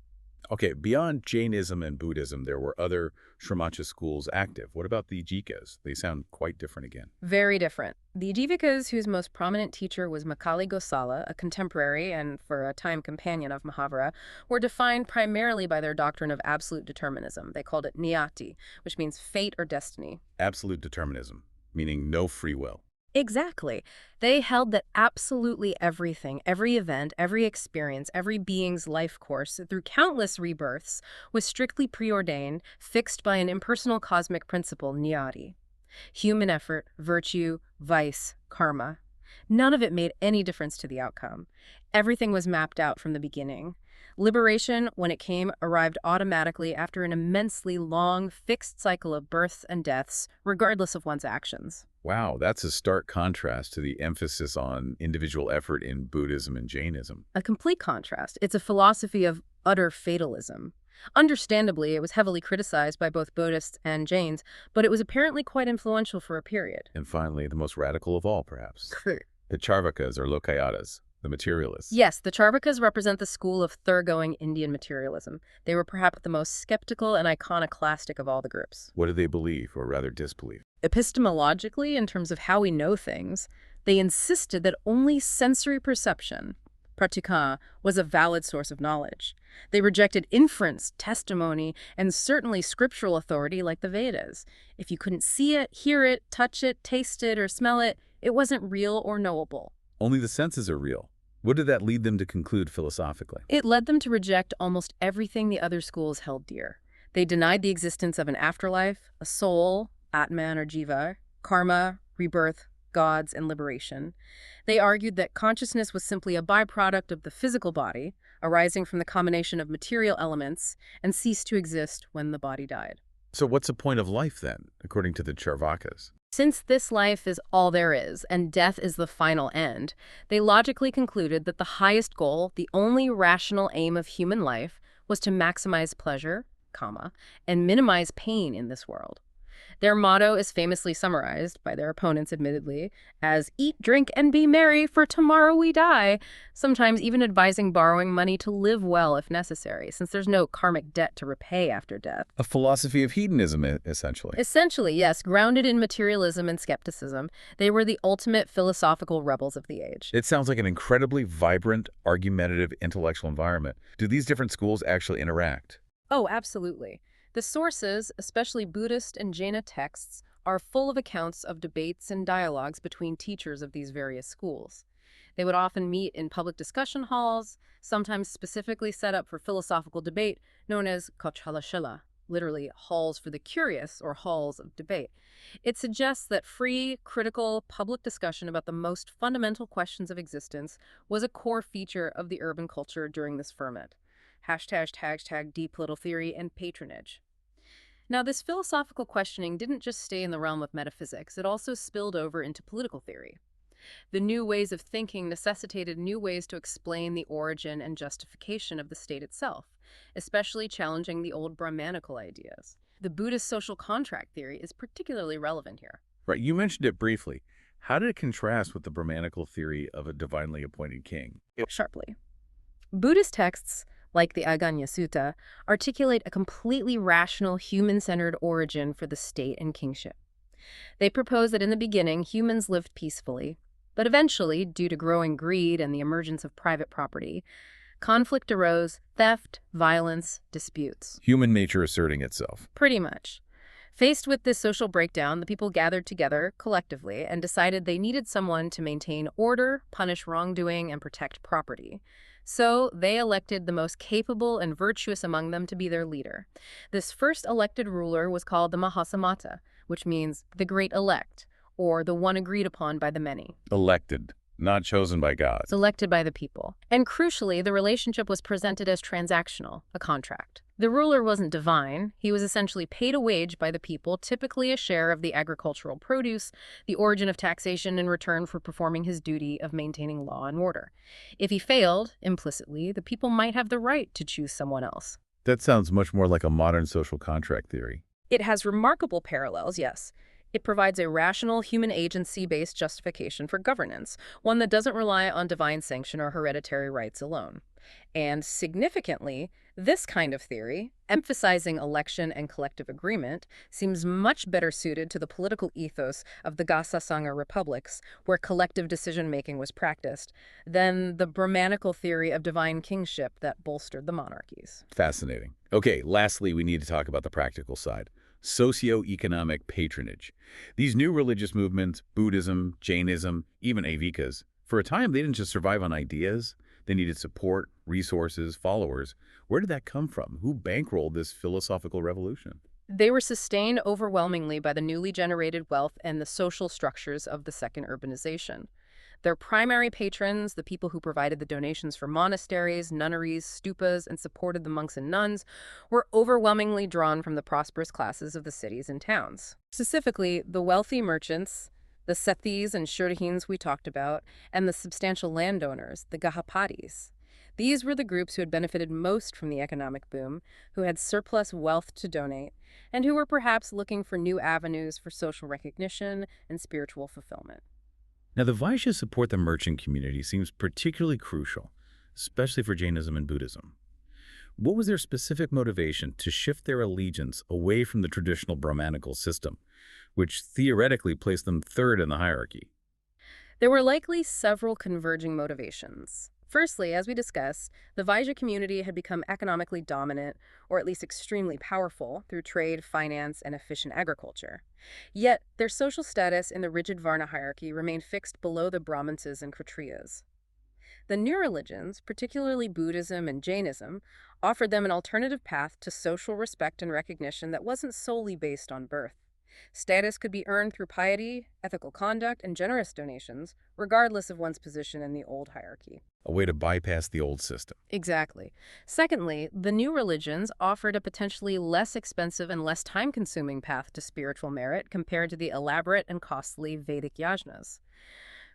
Okay, beyond Jainism and Buddhism, there were other Shramacha schools active. What about the Jikas? They sound quite different again. Very different. The Jivakas, whose most prominent teacher was Makali Gosala, a contemporary and for a time companion of Mahavira, were defined primarily by their doctrine of absolute determinism. They called it niyati, which means fate or destiny. Absolute determinism, meaning no free will. Exactly. They held that absolutely everything, every event, every experience, every being's life course through countless rebirths was strictly preordained, fixed by an impersonal cosmic principle, niyati. Human effort, virtue, vice, karma. None of it made any difference to the outcome. Everything was mapped out from the beginning. Liberation, when it came, arrived automatically after an immensely long, fixed cycle of births and deaths, regardless of one's actions. Wow, that's a stark contrast to the emphasis on individual effort in Buddhism and Jainism. A complete contrast. It's a philosophy of utter fatalism. Understandably, it was heavily criticized by both Buddhists and Jains, but it was apparently quite influential for a period. And finally, the most radical of all, perhaps, the Charvakas or Lokayatas, the materialists. Yes, the Charvakas represent the school of thoroughgoing Indian materialism. They were perhaps the most skeptical and iconoclastic of all the groups. What do they believe, or rather disbelieve? Epistemologically, in terms of how we know things, they insisted that only sensory perception, pratika, was a valid source of knowledge. They rejected inference, testimony, and certainly scriptural authority like the Vedas. If you couldn't see it, hear it, touch it, taste it, or smell it, it wasn't real or knowable. Only the senses are real. What did that lead them to conclude philosophically? It led them to reject almost everything the other schools held dear. They denied the existence of an afterlife, a soul, Atman or Jiva, karma, rebirth, gods, and liberation. They argued that consciousness was simply a byproduct of the physical body, arising from the combination of material elements, and ceased to exist when the body died. So what's the point of life then, according to the Charvakas? Since this life is all there is, and death is the final end, they logically concluded that the highest goal, the only rational aim of human life, was to maximize pleasure, kama, and minimize pain in this world. Their motto is famously summarized, by their opponents admittedly, as "eat, drink, and be merry, for tomorrow we die," sometimes even advising borrowing money to live well if necessary, since there's no karmic debt to repay after death. A philosophy of hedonism, essentially. Essentially, yes, grounded in materialism and skepticism, they were the ultimate philosophical rebels of the age. It sounds like an incredibly vibrant, argumentative, intellectual environment. Do these different schools actually interact? Oh, absolutely. The sources, especially Buddhist and Jaina texts, are full of accounts of debates and dialogues between teachers of these various schools. They would often meet in public discussion halls, sometimes specifically set up for philosophical debate, known as Kochalashila, literally halls for the curious or halls of debate. It suggests that free, critical, public discussion about the most fundamental questions of existence was a core feature of the urban culture during this ferment. #, deep political theory, and patronage. Now, this philosophical questioning didn't just stay in the realm of metaphysics, it also spilled over into political theory. The new ways of thinking necessitated new ways to explain the origin and justification of the state itself, especially challenging the old Brahmanical ideas. The Buddhist social contract theory is particularly relevant here. Right, you mentioned it briefly. How did it contrast with the Brahmanical theory of a divinely appointed king? Sharply. Buddhist texts, like the Aganya Sutta, articulate a completely rational, human-centered origin for the state and kingship. They propose that in the beginning, humans lived peacefully, but eventually, due to growing greed and the emergence of private property, conflict arose, theft, violence, disputes. Human nature asserting itself. Pretty much. Faced with this social breakdown, the people gathered together collectively and decided they needed someone to maintain order, punish wrongdoing, and protect property. So they elected the most capable and virtuous among them to be their leader. This first elected ruler was called the Mahasamata, which means the great elect, or the one agreed upon by the many. Elected, not chosen by God. Elected by the people. And crucially, the relationship was presented as transactional, a contract. The ruler wasn't divine. He was essentially paid a wage by the people, typically a share of the agricultural produce, the origin of taxation in return for performing his duty of maintaining law and order. If he failed, implicitly, the people might have the right to choose someone else. That sounds much more like a modern social contract theory. It has remarkable parallels, yes. It provides a rational, human agency-based justification for governance, one that doesn't rely on divine sanction or hereditary rights alone. And significantly, this kind of theory, emphasizing election and collective agreement, seems much better suited to the political ethos of the Gasa-Sangha republics, where collective decision-making was practiced, than the Brahmanical theory of divine kingship that bolstered the monarchies. Fascinating. Okay, lastly, we need to talk about the practical side. Socioeconomic patronage. These new religious movements, Buddhism, Jainism, even Avikas, for a time they didn't just survive on ideas. They needed support, resources, followers. Where did that come from? Who bankrolled this philosophical revolution? They were sustained overwhelmingly by the newly generated wealth and the social structures of the second urbanization. Their primary patrons, the people who provided the donations for monasteries, nunneries, stupas, and supported the monks and nuns, were overwhelmingly drawn from the prosperous classes of the cities and towns. Specifically, the wealthy merchants, the Sethis and Shurahins we talked about, and the substantial landowners, the Gahapadis. These were the groups who had benefited most from the economic boom, who had surplus wealth to donate, and who were perhaps looking for new avenues for social recognition and spiritual fulfillment. Now, the Vaishyas support the merchant community seems particularly crucial, especially for Jainism and Buddhism. What was their specific motivation to shift their allegiance away from the traditional Brahmanical system, which theoretically placed them third in the hierarchy? There were likely several converging motivations. Firstly, as we discussed, the Vaishya community had become economically dominant, or at least extremely powerful, through trade, finance, and efficient agriculture. Yet, their social status in the rigid Varna hierarchy remained fixed below the Brahmanas and Kshatriyas. The new religions, particularly Buddhism and Jainism, offered them an alternative path to social respect and recognition that wasn't solely based on birth. Status could be earned through piety, ethical conduct, and generous donations, regardless of one's position in the old hierarchy. A way to bypass the old system. Exactly. Secondly, the new religions offered a potentially less expensive and less time-consuming path to spiritual merit compared to the elaborate and costly Vedic yajnas.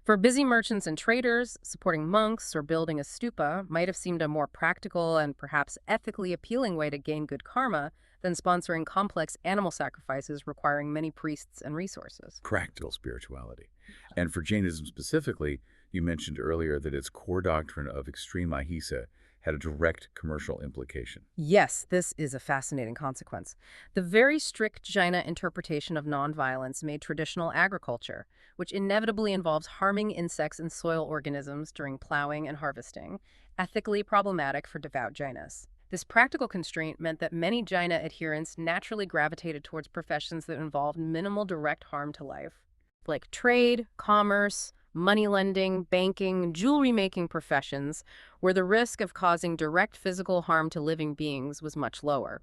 For busy merchants and traders, supporting monks or building a stupa might have seemed a more practical and perhaps ethically appealing way to gain good karma than sponsoring complex animal sacrifices requiring many priests and resources. Practical spirituality. And for Jainism specifically, you mentioned earlier that its core doctrine of extreme ahimsa had a direct commercial implication. Yes, this is a fascinating consequence. The very strict Jaina interpretation of nonviolence made traditional agriculture, which inevitably involves harming insects and soil organisms during plowing and harvesting, ethically problematic for devout Jainas. This practical constraint meant that many Jaina adherents naturally gravitated towards professions that involved minimal direct harm to life, like trade, commerce, money lending, banking, jewelry-making professions, where the risk of causing direct physical harm to living beings was much lower.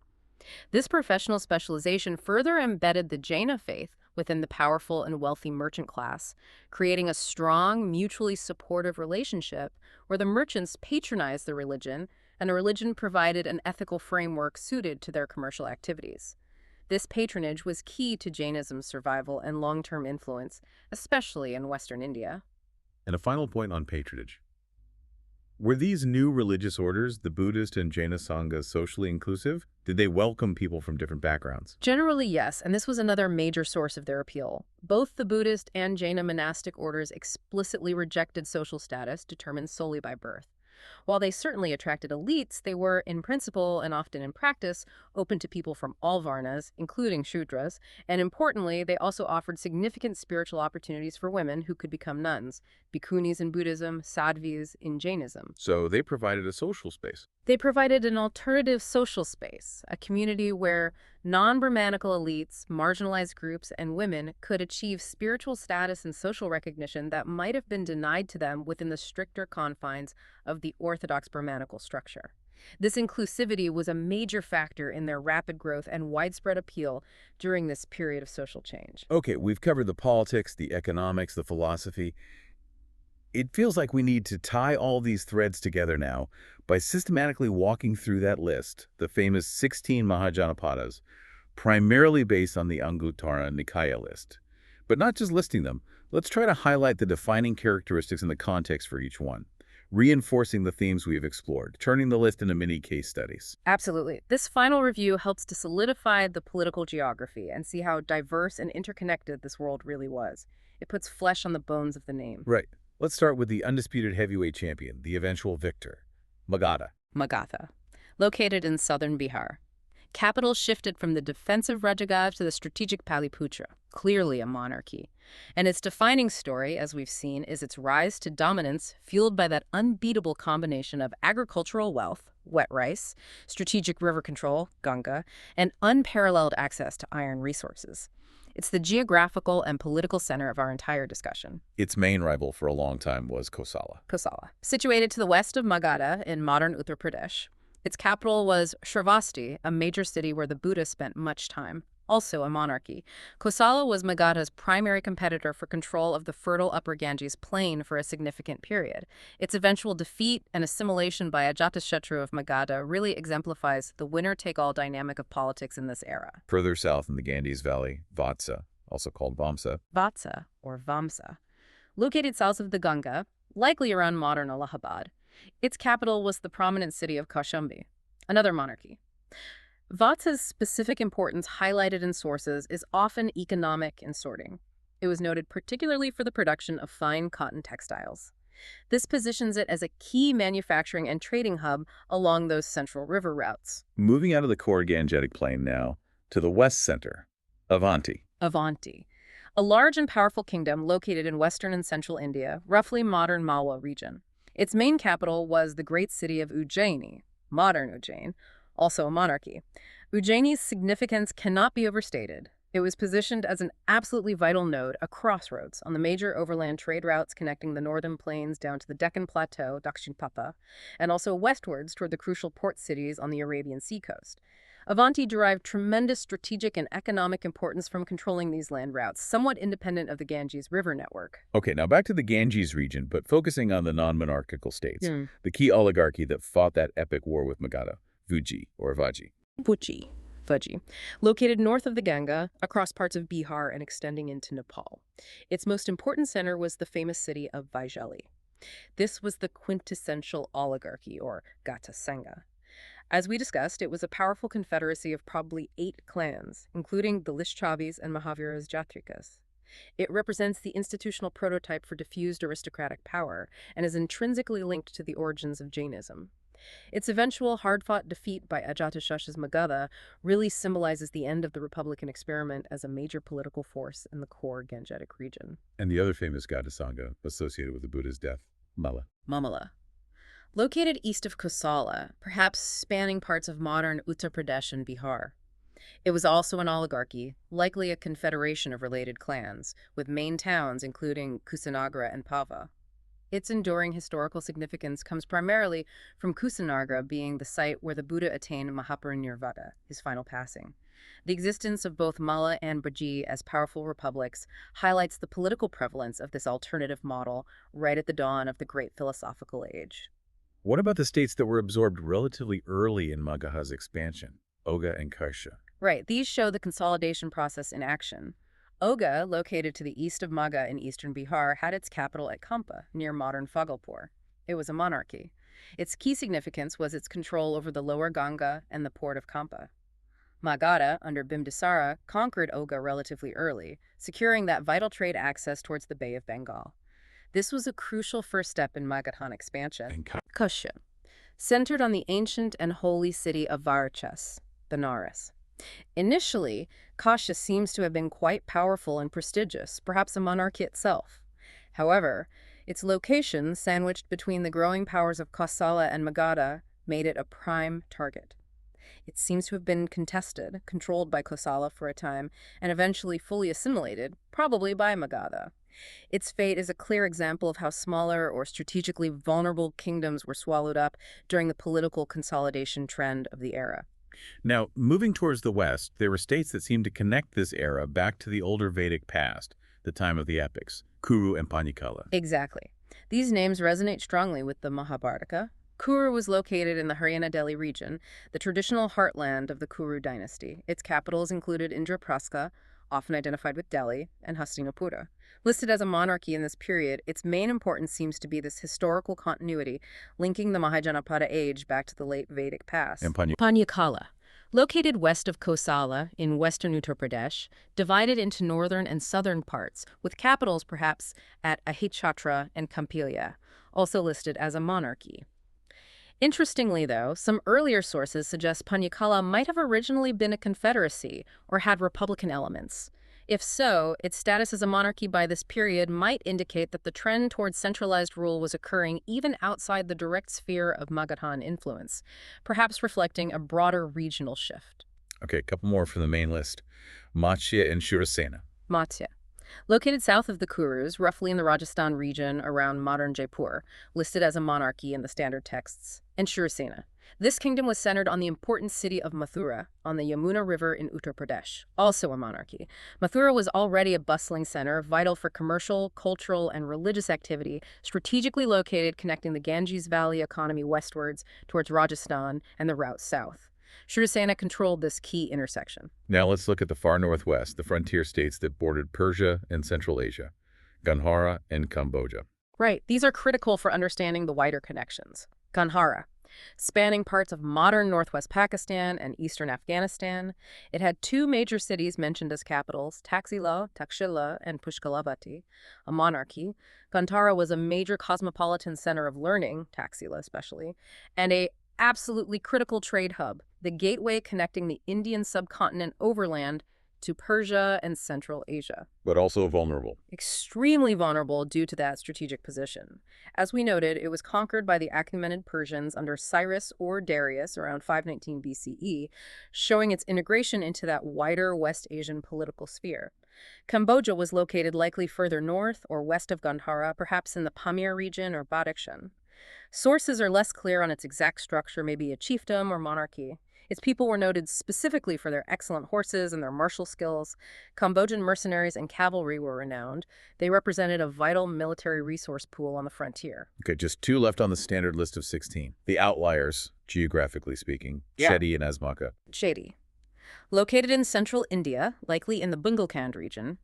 This professional specialization further embedded the Jaina faith within the powerful and wealthy merchant class, creating a strong, mutually supportive relationship where the merchants patronized the religion and the religion provided an ethical framework suited to their commercial activities. This patronage was key to Jainism's survival and long-term influence, especially in Western India. And a final point on patronage. Were these new religious orders, the Buddhist and Jaina Sanghas, socially inclusive? Did they welcome people from different backgrounds? Generally, yes, and this was another major source of their appeal. Both the Buddhist and Jaina monastic orders explicitly rejected social status determined solely by birth. While they certainly attracted elites, they were, in principle and often in practice, open to people from all varnas, including Shudras, and importantly, they also offered significant spiritual opportunities for women who could become nuns, bhikkhunis in Buddhism, sadhvis in Jainism. So they provided a social space. They provided an alternative social space, a community where non-Brahmanical elites, marginalized groups, and women could achieve spiritual status and social recognition that might have been denied to them within the stricter confines of the orthodox Brahmanical structure. This inclusivity was a major factor in their rapid growth and widespread appeal during this period of social change. Okay, we've covered the politics, the economics, the philosophy. It feels like we need to tie all these threads together now by systematically walking through that list, the famous 16 Mahajanapadas, primarily based on the Anguttara Nikaya list. But not just listing them, let's try to highlight the defining characteristics and the context for each one, reinforcing the themes we've explored, turning the list into mini case studies. Absolutely. This final review helps to solidify the political geography and see how diverse and interconnected this world really was. It puts flesh on the bones of the name. Right. Let's start with the undisputed heavyweight champion, the eventual victor, Magadha. Magadha, located in southern Bihar. Capital shifted from the defensive Rajagav to the strategic Paliputra, clearly a monarchy. And its defining story, as we've seen, is its rise to dominance fueled by that unbeatable combination of agricultural wealth, wet rice, strategic river control, Ganga, and unparalleled access to iron resources. It's the geographical and political center of our entire discussion. Its main rival for a long time was Kosala. Kosala, situated to the west of Magadha in modern Uttar Pradesh. Its capital was Shravasti, a major city where the Buddha spent much time, also a monarchy. Kosala was Magadha's primary competitor for control of the fertile Upper Ganges plain for a significant period. Its eventual defeat and assimilation by Ajatashatru of Magadha really exemplifies the winner-take-all dynamic of politics in this era. Further south in the Ganges Valley, Vatsa, also called Vamsa. Vatsa, or Vamsa, located south of the Ganga, likely around modern Allahabad. Its capital was the prominent city of Kaushambi, another monarchy. Vatsa's specific importance highlighted in sources is often economic in sorting. It was noted particularly for the production of fine cotton textiles. This positions it as a key manufacturing and trading hub along those central river routes. Moving out of the core Gangetic Plain now to the west center, Avanti. Avanti, a large and powerful kingdom located in western and central India, roughly modern Malwa region. Its main capital was the great city of Ujjaini, modern Ujjain, also a monarchy. Ujjaini's significance cannot be overstated. It was positioned as an absolutely vital node, a crossroads, on the major overland trade routes connecting the northern plains down to the Deccan Plateau, Dakshinpatha, and also westwards toward the crucial port cities on the Arabian Sea coast. Avanti derived tremendous strategic and economic importance from controlling these land routes, somewhat independent of the Ganges River network. Okay, now back to the Ganges region, but focusing on the non-monarchical states, Hmm. the key oligarchy that fought that epic war with Magadha, Vuji or Vaji. Vaji, located north of the Ganga, across parts of Bihar and extending into Nepal. Its most important center was the famous city of Vaishali. This was the quintessential oligarchy, or Gata Sangha. As we discussed, it was a powerful confederacy of probably 8 clans, including the Lishchavis and Mahavira's Jatrikas. It represents the institutional prototype for diffused aristocratic power and is intrinsically linked to the origins of Jainism. Its eventual hard-fought defeat by Ajatashatru's Magadha really symbolizes the end of the Republican experiment as a major political force in the core Gangetic region. And the other famous Gata Sangha associated with the Buddha's death, Malla. Mamala. Located east of Kosala, perhaps spanning parts of modern Uttar Pradesh and Bihar. It was also an oligarchy, likely a confederation of related clans, with main towns including Kusanagra and Pava. Its enduring historical significance comes primarily from Kusanagra being the site where the Buddha attained Mahaparinirvana, his final passing. The existence of both Malla and Baji as powerful republics highlights the political prevalence of this alternative model right at the dawn of the great philosophical age. What about the states that were absorbed relatively early in Magadha's expansion, Oga and Karsha? Right, these show the consolidation process in action. Oga, located to the east of Magha in eastern Bihar, had its capital at Kampa, near modern Bhagalpur. It was a monarchy. Its key significance was its control over the lower Ganga and the port of Kampa. Magadha, under Bimdisara, conquered Oga relatively early, securing that vital trade access towards the Bay of Bengal. This was a crucial first step in Magadhan expansion. And Kusha, centered on the ancient and holy city of Varachas, Benares. Initially, Kasha seems to have been quite powerful and prestigious, perhaps a monarchy itself. However, its location, sandwiched between the growing powers of Kosala and Magadha, made it a prime target. It seems to have been contested, controlled by Kosala for a time, and eventually fully assimilated, probably by Magadha. Its fate is a clear example of how smaller or strategically vulnerable kingdoms were swallowed up during the political consolidation trend of the era. Now, moving towards the west, there were states that seemed to connect this era back to the older Vedic past, the time of the epics, Kuru and Panicala. Exactly. These names resonate strongly with the Mahabharata. Kuru was located in the Haryana Delhi region, the traditional heartland of the Kuru dynasty. Its capitals included Indraprastha, often identified with Delhi, and Hastinapura. Listed as a monarchy in this period, its main importance seems to be this historical continuity, linking the Mahajanapada age back to the late Vedic past. And Panyakala, located west of Kosala in western Uttar Pradesh, divided into northern and southern parts, with capitals perhaps at Ahitchatra and Kampilya, also listed as a monarchy. Interestingly, though, some earlier sources suggest Panyakala might have originally been a confederacy or had republican elements. If so, its status as a monarchy by this period might indicate that the trend towards centralized rule was occurring even outside the direct sphere of Magadhan influence, perhaps reflecting a broader regional shift. Okay, a couple more from the main list. Matsya and Shurasena. Matsya. Located south of the Kurus, roughly in the Rajasthan region around modern Jaipur, listed as a monarchy in the standard texts, and Shurasena. This kingdom was centered on the important city of Mathura on the Yamuna River in Uttar Pradesh, also a monarchy. Mathura was already a bustling center, vital for commercial, cultural, and religious activity, strategically located connecting the Ganges Valley economy westwards towards Rajasthan and the route south. Shurasena controlled this key intersection. Now let's look at the far northwest, the frontier states that bordered Persia and Central Asia, Gandhara and Cambodia. Right, these are critical for understanding the wider connections. Gandhara, spanning parts of modern northwest Pakistan and eastern Afghanistan. It had two major cities mentioned as capitals, Taxila, Takshila, and Pushkalavati, a monarchy. Gandhara was a major cosmopolitan center of learning, Taxila especially, and a absolutely critical trade hub, the gateway connecting the Indian subcontinent overland to Persia and Central Asia. But also vulnerable. Extremely vulnerable due to that strategic position. As we noted, it was conquered by the Achaemenid Persians under Cyrus or Darius around 519 BCE, showing its integration into that wider West Asian political sphere. Cambodia was located likely further north or west of Gandhara, perhaps in the Pamir region or Badakhshan. Sources are less clear on its exact structure, maybe a chiefdom or monarchy. Its people were noted specifically for their excellent horses and their martial skills. Cambodian mercenaries and cavalry were renowned. They represented a vital military resource pool on the frontier. Okay, just two left on the standard list of 16. The outliers, geographically speaking, Chedi and Asmaka. Chedi. Located in central India, likely in the Bundelkhand region.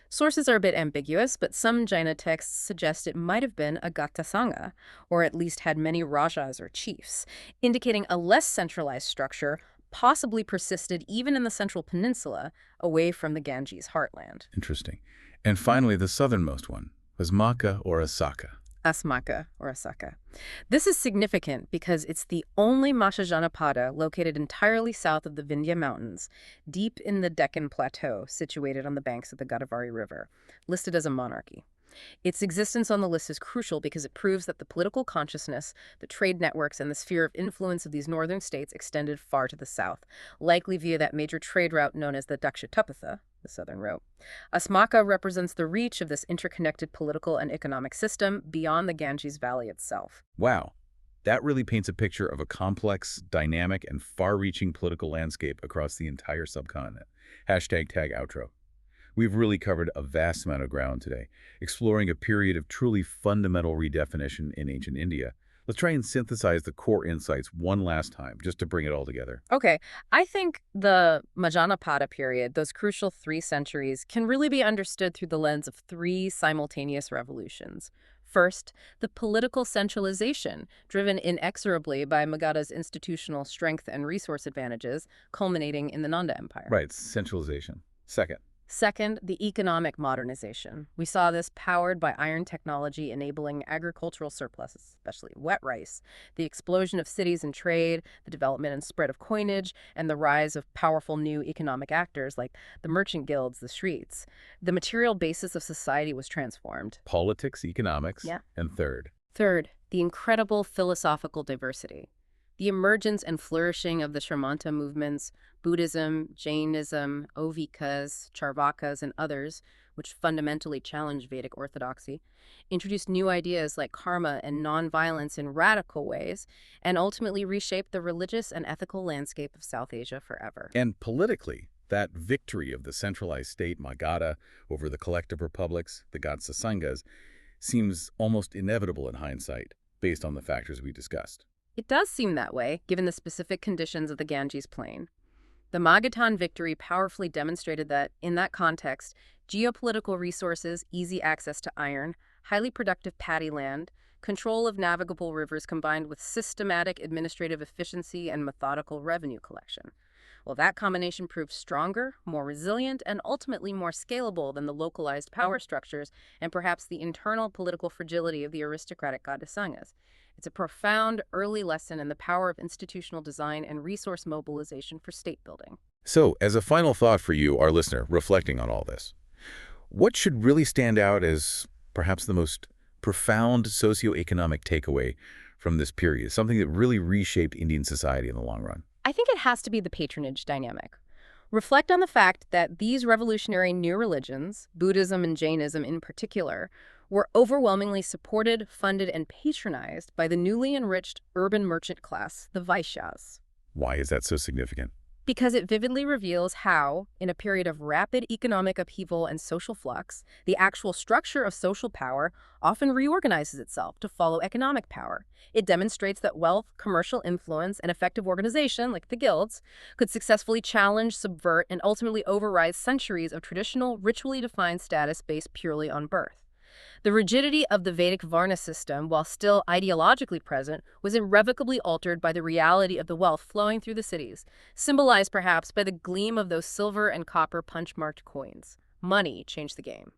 Sources are a bit ambiguous, but some Jaina texts suggest it might have been a Gata Sangha, or at least had many rajas or chiefs, indicating a less centralized structure possibly persisted even in the central peninsula, away from the Ganges heartland. Interesting. And finally, the southernmost one, Asmaka or Asaka. Asmaka or Asaka. This is significant because it's the only Mahajanapada located entirely south of the Vindhya Mountains, deep in the Deccan Plateau, situated on the banks of the Godavari River, listed as a monarchy. Its existence on the list is crucial because it proves that the political consciousness, the trade networks, and the sphere of influence of these northern states extended far to the south, likely via that major trade route known as the Dakshitapatha, the southern route. Asmaka represents the reach of this interconnected political and economic system beyond the Ganges Valley itself. Wow. That really paints a picture of a complex, dynamic, and far-reaching political landscape across the entire subcontinent. #tagoutro. We've really covered a vast amount of ground today, exploring a period of truly fundamental redefinition in ancient India, Let's try and synthesize the core insights one last time, just to bring it all together. Okay, I think the Mahajanapada period, those crucial 3 centuries, can really be understood through the lens of 3 simultaneous revolutions. First, the political centralization, driven inexorably by Magadha's institutional strength and resource advantages, culminating in the Nanda Empire. Right, centralization. Second, Second, the economic modernization. We saw this powered by iron technology enabling agricultural surpluses, especially wet rice, the explosion of cities and trade, the development and spread of coinage, and the rise of powerful new economic actors like the merchant guilds, the streets. The material basis of society was transformed. politics, economics, Yeah. and third. Third, the incredible philosophical diversity. The emergence and flourishing of the Sharmanta movements, Buddhism, Jainism, Ovikas, Charvakas, and others, which fundamentally challenged Vedic orthodoxy, introduced new ideas like karma and nonviolence in radical ways, and ultimately reshaped the religious and ethical landscape of South Asia forever. And politically, that victory of the centralized state, Magadha, over the collective republics, the god Sasangas, seems almost inevitable in hindsight, based on the factors we discussed. It does seem that way, given the specific conditions of the Ganges Plain. The Magadhan victory powerfully demonstrated that, in that context, geopolitical resources, easy access to iron, highly productive paddy land, control of navigable rivers combined with systematic administrative efficiency and methodical revenue collection. Well, that combination proved stronger, more resilient, and ultimately more scalable than the localized power structures and perhaps the internal political fragility of the aristocratic Gadasangas. It's a profound early lesson in the power of institutional design and resource mobilization for state building. So, as a final thought for you, our listener, reflecting on all this, what should really stand out as perhaps the most profound socioeconomic takeaway from this period, something that really reshaped Indian society in the long run? I think it has to be the patronage dynamic. Reflect on the fact that these revolutionary new religions, Buddhism and Jainism in particular, were overwhelmingly supported, funded, and patronized by the newly enriched urban merchant class, the Vaishyas. Why is that so significant? Because it vividly reveals how, in a period of rapid economic upheaval and social flux, the actual structure of social power often reorganizes itself to follow economic power. It demonstrates that wealth, commercial influence, and effective organization, like the guilds, could successfully challenge, subvert, and ultimately override centuries of traditional, ritually defined status based purely on birth. The rigidity of the Vedic Varna system, while still ideologically present, was irrevocably altered by the reality of the wealth flowing through the cities, symbolized perhaps by the gleam of those silver and copper punch-marked coins. Money changed the game.